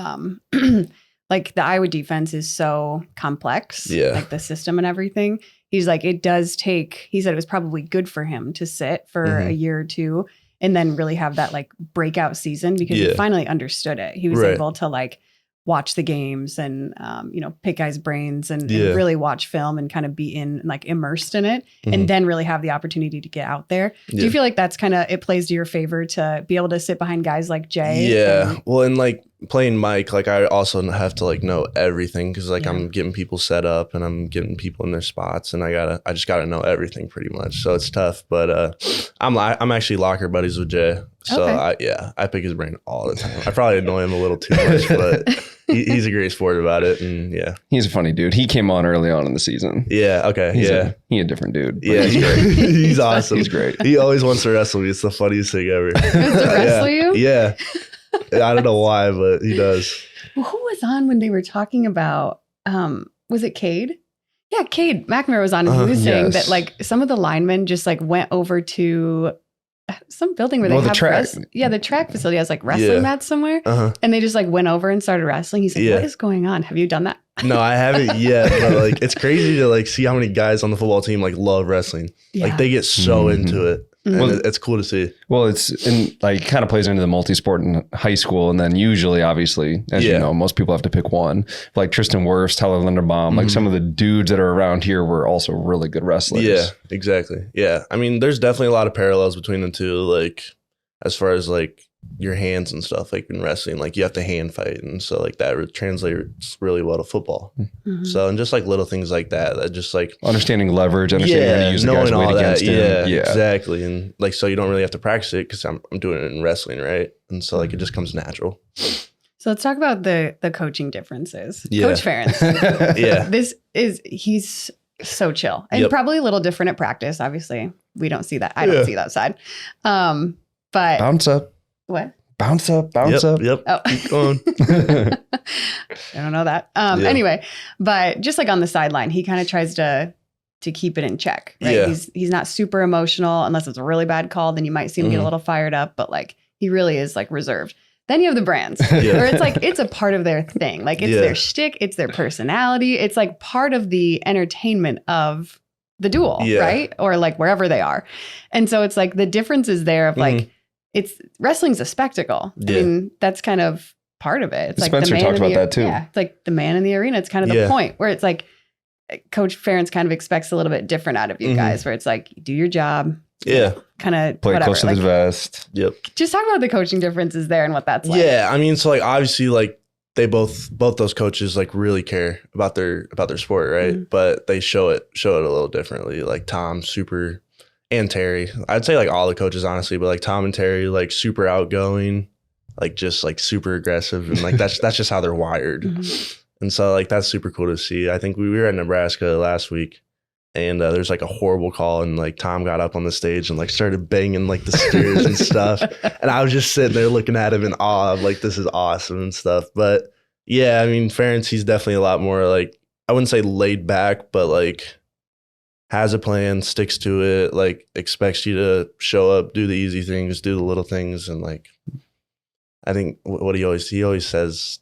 like the Iowa defense is so complex, like the system and everything. He's like, it does take, he said it was probably good for him to sit for a year or two and then really have that like breakout season because he finally understood it. He was able to like watch the games and, pick guys' brains and really watch film and kind of be immersed in it and then really have the opportunity to get out there. Do you feel like that's kind of, it plays to your favor to be able to sit behind guys like Jay? Yeah. Well, and like playing Mike, like I also have to like know everything because like I'm getting people set up and I'm getting people in their spots and I just gotta know everything pretty much. So it's tough, but I'm actually locker buddies with Jay. So I pick his brain all the time. I probably annoy him a little too much, but he's a great sport about it. And he's a funny dude. He came on early on in the season. Yeah. Okay. He's a different dude. Yeah. He's great. He's awesome. He's great. He always wants to wrestle me. It's the funniest thing ever. To wrestle you? Yeah. I don't know why, but he does. Well, who was on when they were talking about, was it Cade? Yeah, Cade McNamara was on and he was saying that like some of the linemen just like went over to some building where they have track. The track facility has like wrestling mats somewhere. And they just like went over and started wrestling. He's like, what is going on? Have you done that? No, I haven't yet. But like, it's crazy to like see how many guys on the football team like love wrestling. Like they get so into it. And Well, it's cool to see. Well, it's in like kind of plays into the multi-sport in high school, and then usually, obviously, as you know, most people have to pick one. Like Tristan Wirfs, Tyler Linderbaum, like some of the dudes that are around here were also really good wrestlers. Yeah, exactly. Yeah, I mean, there's definitely a lot of parallels between the two. Like as far as like your hands and stuff, like in wrestling, like you have to hand fight, and so like that translates really well to football. So and just like little things like that just like Understanding leverage, understanding how to use the guy's weight against him. Yeah, exactly. And like so you don't really have to practice it because I'm doing it in wrestling, right? And so like it just comes natural. So let's talk about the coaching differences. Yeah. Coach Ferentz. Yeah. He's so chill and probably a little different at practice. Obviously, we don't see that. I don't see that side. But Bounce up. What? Bounce up. Bounce up. Yep. Oh. Keep going. I don't know that. Anyway, but just like on the sideline, he kind of tries to keep it in check. Right? Yeah. He's not super emotional unless it's a really bad call. Then you might see him get a little fired up, but like he really is like reserved. Then you have the brands where it's like it's a part of their thing. Like it's their shtick, it's their personality. It's like part of the entertainment of the duel, right? Or like wherever they are. And so it's like the difference is there of like it's wrestling's a spectacle. I mean, that's kind of part of it. It's like Spencer the man talked about that too. Yeah, it's like the man in the arena. It's kind of the point where it's like Coach Ferentz kind of expects a little bit different out of you guys, where it's like do your job. Yeah. Kind of Play whatever. close to the vest. Yep. Just talk about the coaching differences there and what that's like. Yeah, I mean, so like obviously like they both those coaches like really care about their sport, right? But they show it a little differently. Like Tom, super, and Terry. I'd say like all the coaches honestly, but like Tom and Terry, like super outgoing, like just like super aggressive, and like that's just how they're wired. And so like that's super cool to see. I think we were at Nebraska last week. And there's like a horrible call, and like Tom got up on the stage and like started banging like the spears and stuff. And I was just sitting there looking at him in awe of like, this is awesome and stuff. But yeah, I mean, Ferentz, he's definitely a lot more like, I wouldn't say laid back, but like has a plan, sticks to it, like expects you to show up, do the easy things, do the little things. And like, I think what he always says,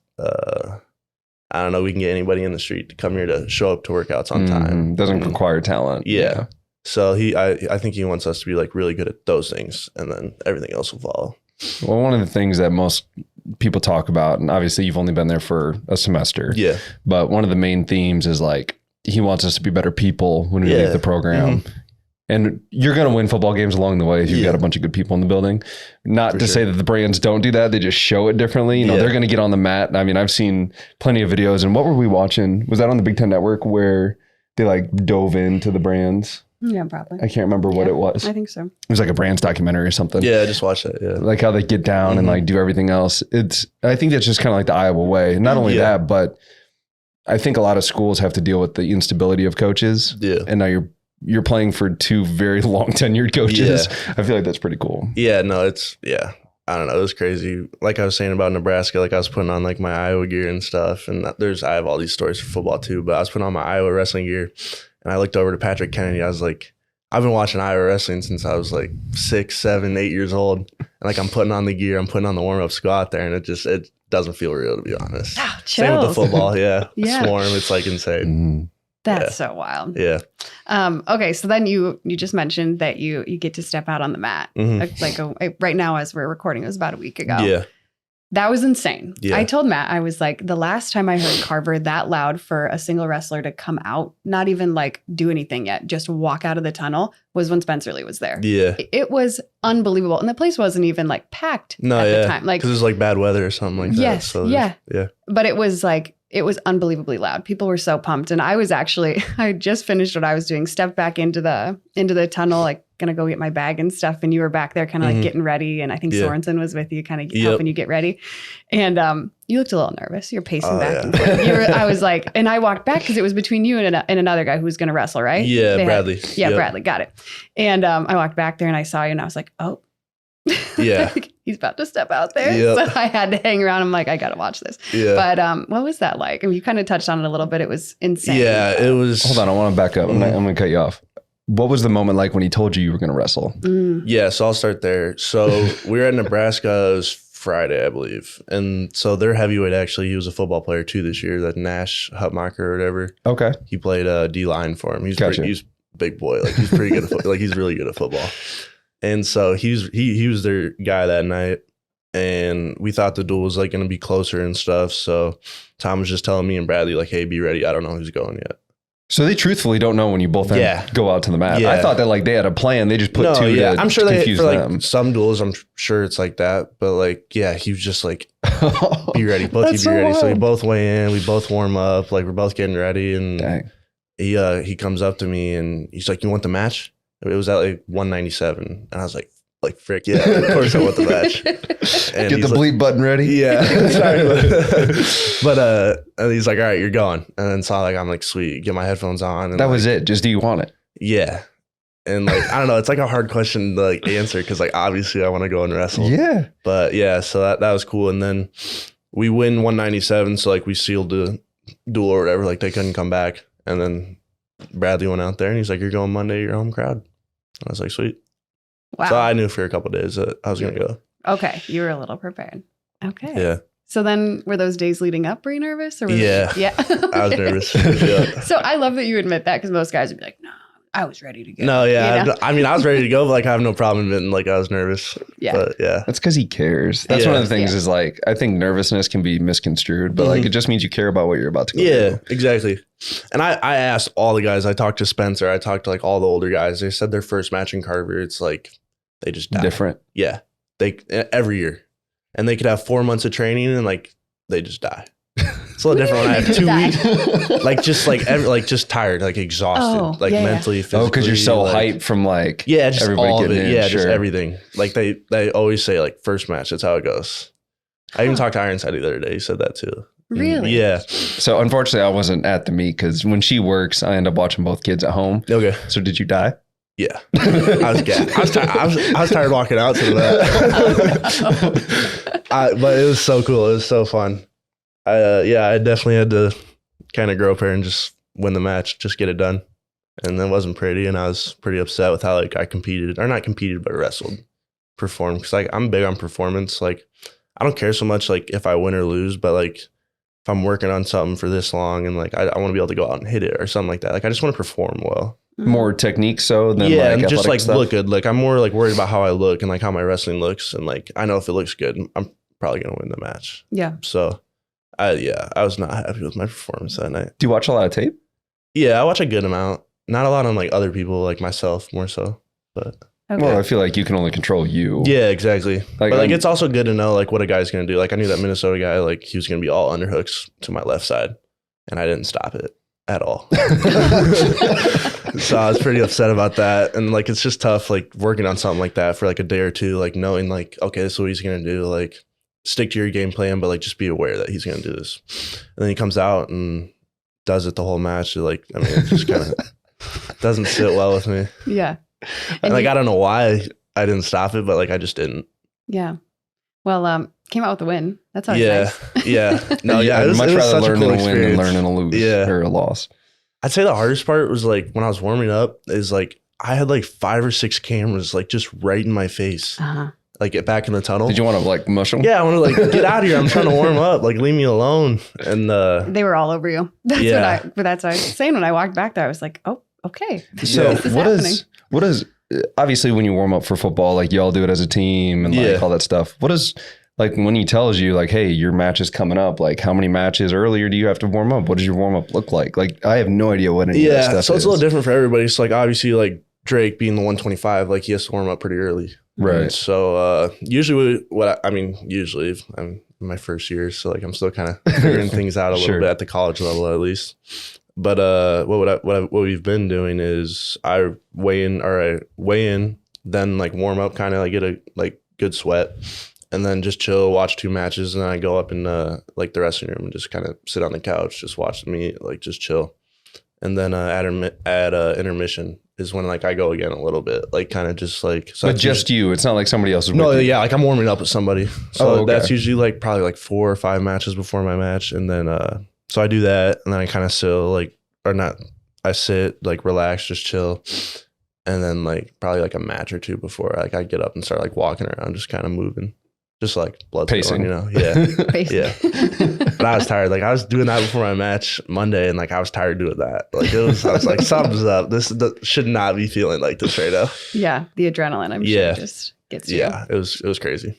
I don't know, we can get anybody in the street to come here to show up to workouts on time. Doesn't require talent. Yeah. So I think he wants us to be like really good at those things, and then everything else will follow. Well, one of the things that most people talk about, and obviously you've only been there for a semester. Yeah. But one of the main themes is like, he wants us to be better people when we leave the program. And you're going to win football games along the way if you've got a bunch of good people in the building. Not to say that the brands don't do that. They just show it differently. You know, they're going to get on the mat. I mean, I've seen plenty of videos. And what were we watching? Was that on the Big Ten Network where they like dove into the brands? Yeah, probably. I can't remember what it was. I think so. It was like a brands documentary or something. Yeah, I just watched that. Yeah. Like how they get down and like do everything else. I think that's just kind of like the Iowa way. Not only that, but I think a lot of schools have to deal with the instability of coaches. Yeah. And now you're playing for two very long tenured coaches. Yeah. I feel like that's pretty cool. Yeah, no, I don't know. It was crazy. Like I was saying about Nebraska, like I was putting on like my Iowa gear and stuff. And I have all these stories for football too, but I was putting on my Iowa wrestling gear and I looked over to Patrick Kennedy. I was like, I've been watching Iowa wrestling since I was like 6, 7, 8 years old. And like I'm putting on the gear, I'm putting on the warm-ups, go out there, and it doesn't feel real, to be honest. Oh, same with the football, Yeah. Swarm, it's like insane. That's so wild. Yeah. Okay, so then you just mentioned that you get to step out on the mat. Right now as we're recording, it was about a week ago. Yeah. That was insane. Yeah. I told Matt, I was like, the last time I heard Carver that loud for a single wrestler to come out, not even like do anything yet, just walk out of the tunnel, was when Spencer Lee was there. Yeah. It was unbelievable. And the place wasn't even like packed at the time. Like, because it was like bad weather or something like that. Yes. So yeah. But it was unbelievably loud. People were so pumped. And I just finished what I was doing, stepped back into the tunnel, like gonna go get my bag and stuff. And you were back there kind of like getting ready. And I think Sorensen was with you, kind of helping you get ready. And you looked a little nervous. You're pacing back and forth. I was like, and I walked back because it was between you and another guy who was gonna wrestle, right? Yeah, Bradley. Bradley, got it. And I walked back there and I saw you and I was like, oh. Yeah. He's about to step out there. Yep. So I had to hang around. I'm like, I got to watch this. Yeah. But what was that like? I mean, you kind of touched on it a little bit. It was insane. Yeah, it was. Hold on. I want to back up. I'm going to cut you off. What was the moment like when he told you were going to wrestle? Yeah. So I'll start there. So we were at Nebraska. It was Friday, I believe. And so their heavyweight, actually, he was a football player too this year, that Nash Hutmacher or whatever. Okay. He played D-line for him. He's a big boy. Like he's pretty good at football. Like he's really good at football. And so he was their guy that night. And we thought the duel was like going to be closer and stuff. So Tom was just telling me and Bradley, like, hey, be ready. I don't know who's going yet. So they truthfully don't know when you both go out to the mat. Yeah. I thought that like they had a plan. They just put two to I'm sure they confuse for like them. some duels. I'm sure it's like that, but like he was just like, be ready, both of you be ready. So we both weigh in, we both warm up, like we're both getting ready, and Dang. he comes up to me and he's like, "You want the match?" It was at like 197, and I was like frick yeah, of course I want the match. And Get the bleep button ready. Yeah, sorry, but and he's like, "All right, you're going." And then saw like I'm like, "Sweet," get my headphones on. And That was it. Just do you want it? Yeah. And like, I don't know, it's like a hard question to like answer because like obviously I want to go and wrestle. Yeah. But yeah, so that was cool. And then we win 197. So like we sealed the duel or whatever. Like they couldn't come back. And then Bradley went out there and he's like, "You're going Monday, your home crowd." And I was like, sweet. Wow. So I knew for a couple of days that I was going to go. Okay. You were a little prepared. Okay. Yeah. So then were those days leading up, were you nervous? Or Yeah. Yeah. I was nervous. Yeah. So I love that you admit that because most guys would be like, no, I was ready to go. No, yeah. You know? I mean, I was ready to go, but like I have no problem admitting like I was nervous. Yeah. But yeah. That's because he cares. That's one of the things Yeah. is like, I think nervousness can be misconstrued, but like it just means you care about what you're about to go Yeah, do. exactly. And I asked all the guys. I talked to Spencer. I talked to like all the older guys. They said their first match in Carver, it's like they just die. Different. Yeah, they every year, and they could have 4 months of training and like they just die. It's a little different when I have 2 Die. weeks. Like just like just tired, like exhausted, Oh, like yeah. mentally, physically. Oh, because you're so like, hyped from like just everybody all of getting it. in. Yeah, Sure. just everything. Like they always say like first match. That's how it goes. I even talked to Ironside the other day. He said that too. Really? Yeah. So unfortunately, I wasn't at the meet because when she works, I end up watching both kids at home. Okay. So did you die? Yeah, I was gassed. I was tired walking out to that. But it was so cool. It was so fun. I definitely had to kind of grow up here and just win the match, just get it done. And it wasn't pretty, and I was pretty upset with how like I competed, or not competed, but wrestled, performed. Because like I'm big on performance. Like I don't care so much like if I win or lose, but like if I'm working on something for this long and like I want to be able to go out and hit it or something like that. Like I just want to perform well. More technique so than Yeah, like and just athletic like stuff? look good. Like I'm more like worried about how I look and like how my wrestling looks, and like I know if it looks good, I'm probably gonna win the match. Yeah. So, I was not happy with my performance that night. Do you watch a lot of tape? Yeah, I watch a good amount. Not a lot on like other people, like myself more so. But Okay. Well, I feel like you can only control you. yeah, exactly. Like, but like I'm- it's also good to know like what a guy's gonna do. Like I knew that Minnesota guy, like he was gonna be all underhooks to my left side, and I didn't stop it at all. So I was pretty upset about that. And like it's just tough like working on something like that for like a day or two, like knowing like, okay, this is what he's gonna do. Like stick to your game plan, but like just be aware that he's gonna do this. And then he comes out and does it the whole match. Like, I mean, it just kind of doesn't sit well with me. Yeah. And like I don't know why I didn't stop it, but like I just didn't. Yeah. Well, came out with a win. That's always Yeah. nice. Yeah. No, yeah. I'd It was much rather such a learn cool in a win than experience. learn in a lose Yeah. or a loss. I'd say the hardest part was like when I was warming up is like I had like 5 or 6 cameras like just right in my face, Uh-huh. like get back in the tunnel. Did you want to like mush them? Yeah, I want to like get out of here. I'm trying to warm up. Like leave me alone. And They were all over you. That's Yeah. but that's what I was saying when I walked back there. I was like, oh, okay. So This is what happening. is obviously when you warm up for football, like y'all do it as a team and like Yeah. all that stuff. What is like when he tells you like, hey, your match is coming up, like how many matches earlier do you have to warm up? What does your warm up look like? Like I have no idea what any of that yeah, stuff so it's is. a little different for everybody. So like obviously like Drake being the 125, like he has to warm up pretty early. Right. And so usually usually if I'm in my first year, so like I'm still kind of figuring things out a little Sure. bit at the college level at least. But what we've been doing is I weigh in, then like warm up, kind of like get a like good sweat, and then just chill, watch 2 matches, and then I go up in like the dressing room and just kind of sit on the couch, just watch the meet, like just chill, and then at intermission is when like I go again a little bit, like kind of just like so But that's just you. It's not like somebody else is no, with you. yeah, like I'm warming up with somebody. So Oh, okay. that's usually like probably like 4 or 5 matches before my match. And then so I do that, and then I kind of I sit, like relax, just chill. And then like probably like a match or 2 before like I get up and start like walking around, just kind of moving. just like blood Pacing. going, Yeah. Pacing. Yeah. But I was tired. Like I was doing that before my match Monday, and like I was tired doing that. Like I was like, something's up. This should not be feeling like this right now. Yeah, the adrenaline, I'm sure, just gets you. Yeah, it was crazy.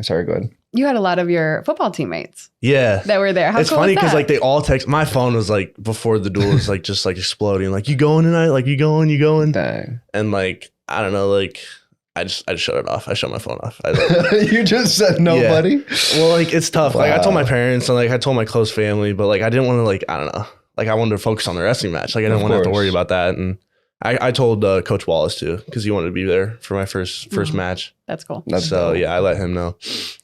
Sorry, go ahead. You had a lot of your football teammates Yeah. that were there. How It's cool funny was because that? like they all text. My phone was like before the duel was like just like exploding. Like, you going tonight? Like, you going? Dang. And like I don't know. Like I just shut it off. I shut my phone off. You just said nobody? Yeah. Well, like it's tough. Like I told my Wow. parents and like I told my close family, but like I didn't want to like I don't know. Like I wanted to focus on the wrestling match. Like I didn't want to have to worry about that. And I told Coach Wallace too because he wanted to be there for my first match. That's cool. That's So dope. yeah, I let him know,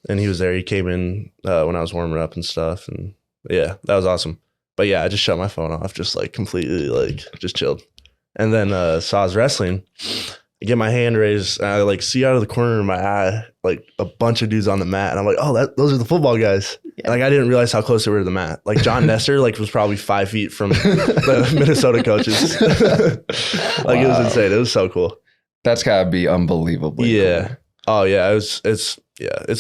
and he was there. He came in when I was warming up and stuff, and yeah, that was awesome. But yeah, I just shut my phone off, just like completely, like just chilled. And then so I was wrestling. I get my hand raised, and I like see out of the corner of my eye like a bunch of dudes on the mat, and I'm like, oh, those are the football guys. Yeah. Like I didn't realize how close they were to the mat. Like John Nestor like was probably 5 feet from the Minnesota coaches. Like it was insane. It was so cool. That's gotta be unbelievably Yeah. cool. Oh yeah, it's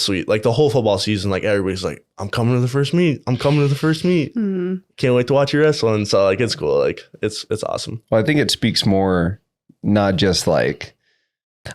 sweet. Like the whole football season, like everybody's like, I'm coming to the first meet. I'm coming to the first meet. Mhm. Can't wait to watch you wrestle. And so like it's cool. Like it's awesome. Well, I think it speaks more, not just like,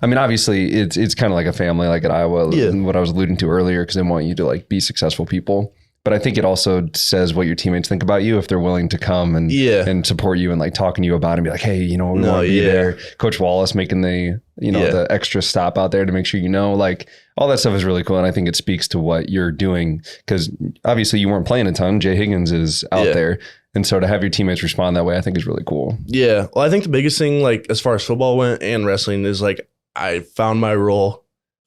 I mean, obviously it's kind of like a family, like at Iowa, Yeah. what I was alluding to earlier, because they want you to like be successful people. But I think it also says what your teammates think about you if they're willing to come and Yeah. and support you and like talking to you about it and be like, hey, we No, want to be yeah. there. Coach Wallace making the Yeah. the extra stop out there to make sure like all that stuff is really cool. And I think it speaks to what you're doing because obviously you weren't playing a ton. Jay Higgins is out Yeah. there. And so to have your teammates respond that way, I think is really cool. Yeah. Well, I think the biggest thing, like as far as football went and wrestling, is like I found my role,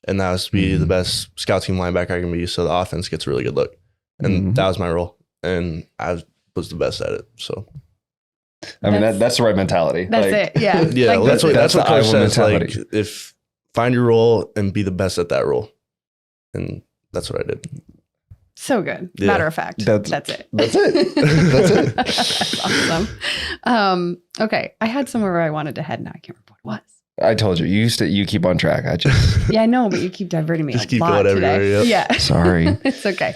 and that was to be the best scout team linebacker I can be, so the offense gets a really good look. And that was my role, and I was the best at it. So I mean, that's the right mentality. That's Like, it. Yeah. yeah, Like, that's what that's Coach the Iowa says. Like mentality. if find your role and be the best at that role, and that's what I did. so good. Yeah. Matter of fact. That's- That's it. that's it. That's it. That's awesome. Okay. I had somewhere where I wanted to head. Now I can't remember what it was. I told you, you keep on track. I just, Yeah, I know, but you keep diverting me Just a keep lot going today. everywhere, Yeah. sorry. It's okay.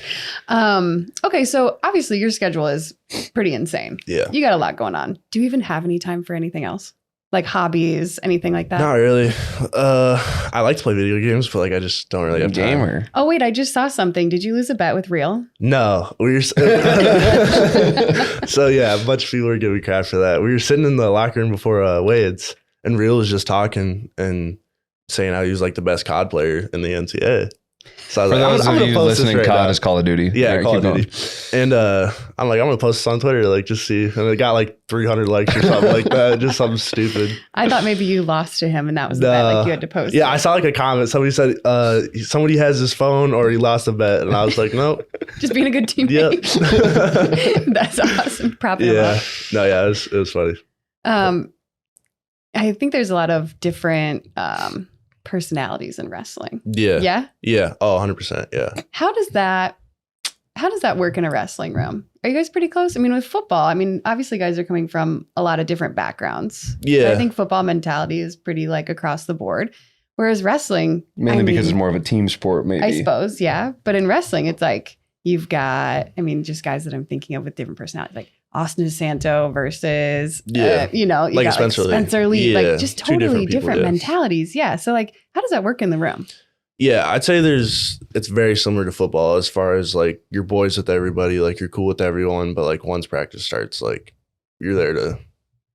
Okay, so obviously your schedule is pretty insane. Yeah. You got a lot going on. Do you even have any time for anything else? Like hobbies, anything like that? Not really. I like to play video games, but like I just don't really have time. Gamer. Oh, wait, I just saw something. Did you lose a bet with Real? No, we were. So yeah, a bunch of people were giving me crap for that. We were sitting in the locker room before Wade's, and Real was just talking and saying how he was like the best COD player in the NCAA. So I was For like, those I'm of gonna you post this listening, right COD now. is Call of Duty. Yeah, All right, Call of keep Duty. And I'm like, I'm gonna post this on Twitter, like just see. And it got like 300 likes or something like that. Just something stupid. I thought maybe you lost to him and that was the bet. Like you had to post Yeah, it. I saw like a comment. Somebody said somebody has his phone or he lost a bet, and I was like, nope. Just being a good teammate. That's awesome. Propping him Yeah, up. no, yeah, it was funny. I think there's a lot of different personalities in wrestling. Yeah. Yeah. Oh, 100%. Yeah. How does that work in a wrestling room? Are you guys pretty close? I mean, with football, I mean, obviously guys are coming from a lot of different backgrounds. Yeah. So I think football mentality is pretty like across the board. Whereas wrestling, Mainly I because mean, it's more of a team sport, maybe. I suppose, yeah. But in wrestling, it's like you've got, I mean, just guys that I'm thinking of with different personalities, like Austin DeSanto versus, you Like got a Spencer Lee. Spencer Lee, Yeah, like just two totally different people, different yeah. mentalities. Yeah. So like, how does that work in the room? Yeah, I'd say it's very similar to football as far as like you're boys with everybody, like you're cool with everyone, but like once practice starts, like you're there to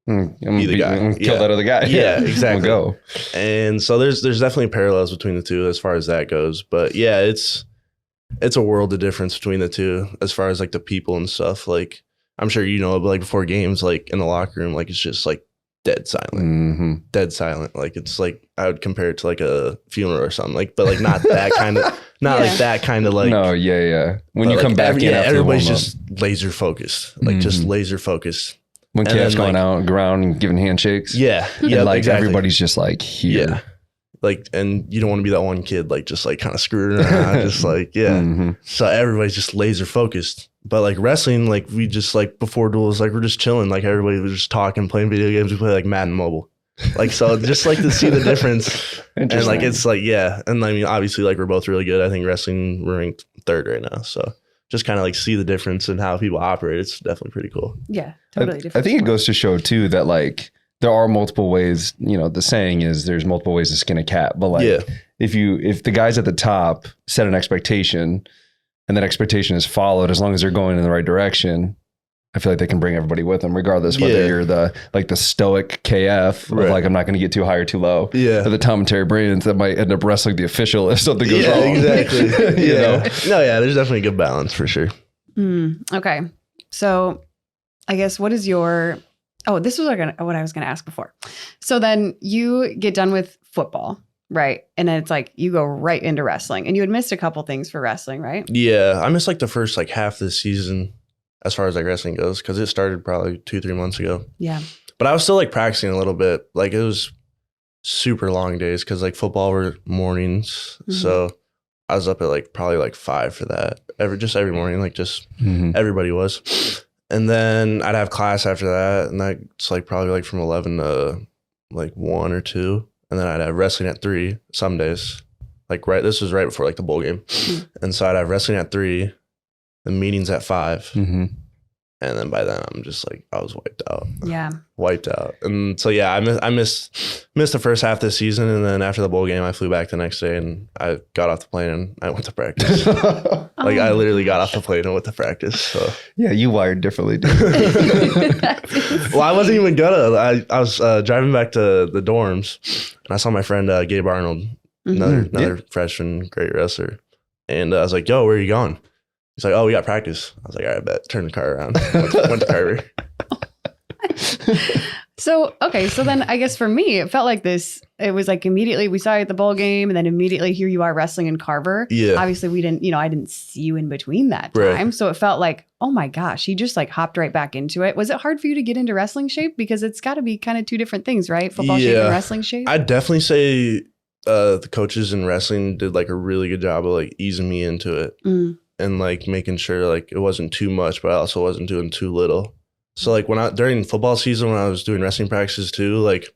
Be the guy. Kill Yeah. that other guy. Yeah, exactly. We'll go. And so there's definitely parallels between the two as far as that goes. But yeah, it's a world of difference between the two as far as like the people and stuff. Like I'm sure you know, but like before games, like in the locker room, like it's just like dead silent. Mm-hmm. Dead silent. Like it's like I would compare it to like a funeral or something. Like, but like not that kind of not Yeah. like that kind of like No, yeah. When but, you like, come back in after everybody's warm-up. just laser focused. Like just Mhm. laser focused. When and Kev's then, going like- out around and giving handshakes. Yeah. And Yeah. like exactly. everybody's just like here. Yeah. Like, and you don't want to be that one kid, like, just like kind of screwing around, just like, yeah. Mhm. So everybody's just laser focused. But like wrestling, like we just like before duels, like we're just chilling. Like everybody was just talking, playing video games. We play like Madden Mobile. Like, so just like to see the difference. And like, it's like, yeah. And I mean, obviously, like, we're both really good. I think wrestling, we're ranked 3rd right now. So just kind of like see the difference in how people operate. It's definitely pretty cool. Yeah, totally different. I think it goes to show too that like there are multiple ways, you know, the saying is there's multiple ways to skin a cat. But like if the guys at the top set an expectation and that expectation is followed, as long as they're going in the right direction, I feel like they can bring everybody with them, regardless whether you're the stoic KF of like, I'm not going to get too high or too low. Yeah. Or the Tom and Terry Brandons that might end up wrestling the official if something goes wrong. Exactly. You know? No, yeah, there's definitely a good balance for sure. Okay. So I guess what is your, this was what I was going to ask before. So then you get done with football, right? And then it's like you go right into wrestling, and you had missed a couple things for wrestling, right? Yeah. I missed like the first like half of the season as far as like wrestling goes, because it started probably 2-3 months ago. Yeah. But I was still like practicing a little bit. Like it was super long days because like football were mornings. Mm-hmm. So I was up at like probably like 5 for that. Every morning, like just everybody was. And then I'd have class after that. And that's like probably like from 11 to like 1 or 2. And then I'd have wrestling at 3 some days. Like this was right before like the bowl game. And so I'd have wrestling at 3. The meeting's at 5. And then by then I'm just like, I was wiped out. Yeah. Wiped out. And so, yeah, I missed the first half of the season. And then after the bowl game, I flew back the next day and I got off the plane and I went to practice. Like I literally got off the plane and went to practice. So yeah, you wired differently. Well, I wasn't even gonna. I was driving back to the dorms and I saw my friend Gabe Arnold, another freshman, great wrestler. And I was like, yo, where are you going? He's like, oh, we got practice. I was like, all right, bet. Turn the car around. Went to Carver. So then I guess for me, it felt like this. It was like immediately we saw you at the bowl game, and then immediately here you are wrestling in Carver. Yeah. Obviously, I didn't see you in between that time. Right. So it felt like, oh my gosh, he just like hopped right back into it. Was it hard for you to get into wrestling shape? Because it's got to be kind of 2 different things, right? Football shape and wrestling shape. I'd definitely say the coaches in wrestling did like a really good job of like easing me into it. And like making sure like it wasn't too much, but I also wasn't doing too little. So like during football season, when I was doing wrestling practices too, like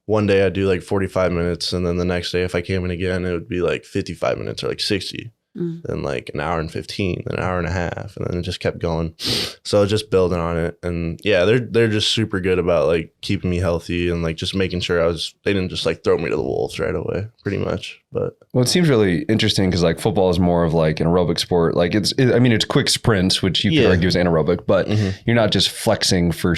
one day I'd do like 45 minutes. And then the next day, if I came in again, it would be like 55 minutes or like 60. Then like an hour and 15, then an hour and a half. And then it just kept going. So just building on it. And yeah, they're just super good about like keeping me healthy and like just making sure they didn't just like throw me to the wolves right away, pretty much. But well, it seems really interesting because like football is more of like an aerobic sport. Like it's quick sprints, which you could argue is anaerobic, but you're not just flexing for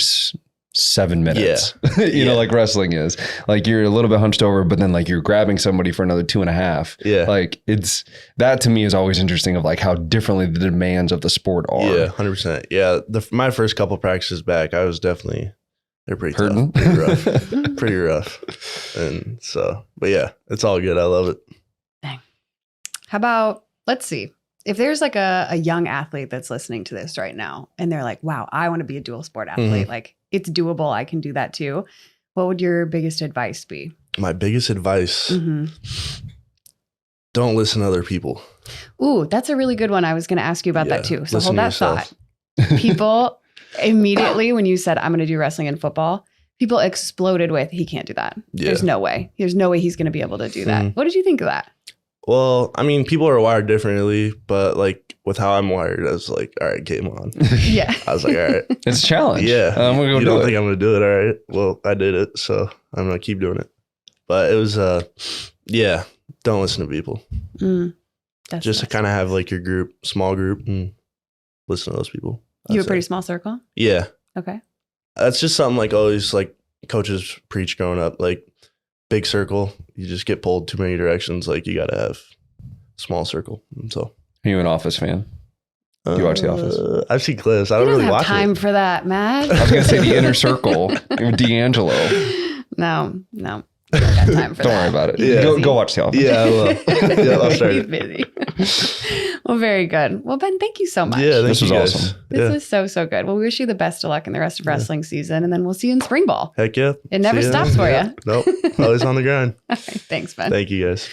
7 minutes, you know, like wrestling is. Like you're a little bit hunched over, but then like you're grabbing somebody for another 2.5. Yeah. Like that to me is always interesting of like how differently the demands of the sport are. Yeah, 100%. Yeah. My first couple practices back, I was they're pretty hurting. Tough, pretty rough, pretty rough. And so, but yeah, it's all good. I love it. Dang. How about, let's see. If there's like a young athlete that's listening to this right now and they're like, wow, I want to be a dual sport athlete. Like it's doable. I can do that too. What would your biggest advice be? My biggest advice, don't listen to other people. Ooh, that's a really good one. I was going to ask you about that too. So hold that thought. People immediately, when you said, I'm going to do wrestling and football, people exploded with, he can't do that. Yeah. There's no way. There's no way he's going to be able to do that. What did you think of that? Well, I mean, people are wired differently, but like with how I'm wired, I was like, all right, game on. Yeah. I was like, all right. It's a challenge. Yeah. I'm gonna go you don't think I'm going to do it? All right. Well, I did it. So I'm going to keep doing it. But it was, yeah, don't listen to people. Just to kind of have like your group, small group, and listen to those people. You have a pretty small circle? Yeah. Okay. That's just something like always like coaches preach growing up, like big circle, you just get pulled too many directions. Like you got to have small circle. And so, are you an Office fan? Do you watch The Office? I've seen clips. I don't really watch it. Time for that, Matt. I was gonna say The Inner Circle, D'Angelo. No. I don't got time for that. Don't worry about it. Yeah. Go watch The Office. Yeah, I will. Yeah, I'll start. He's busy. Well, very good. Well, Ben, thank you so much. Yeah, this was awesome. This was so good. Well, we wish you the best of luck in the rest of wrestling season, and then we'll see you in spring ball. Heck yeah. It never stops for you. Nope. Always on the grind. All right, thanks, Ben. Thank you, guys.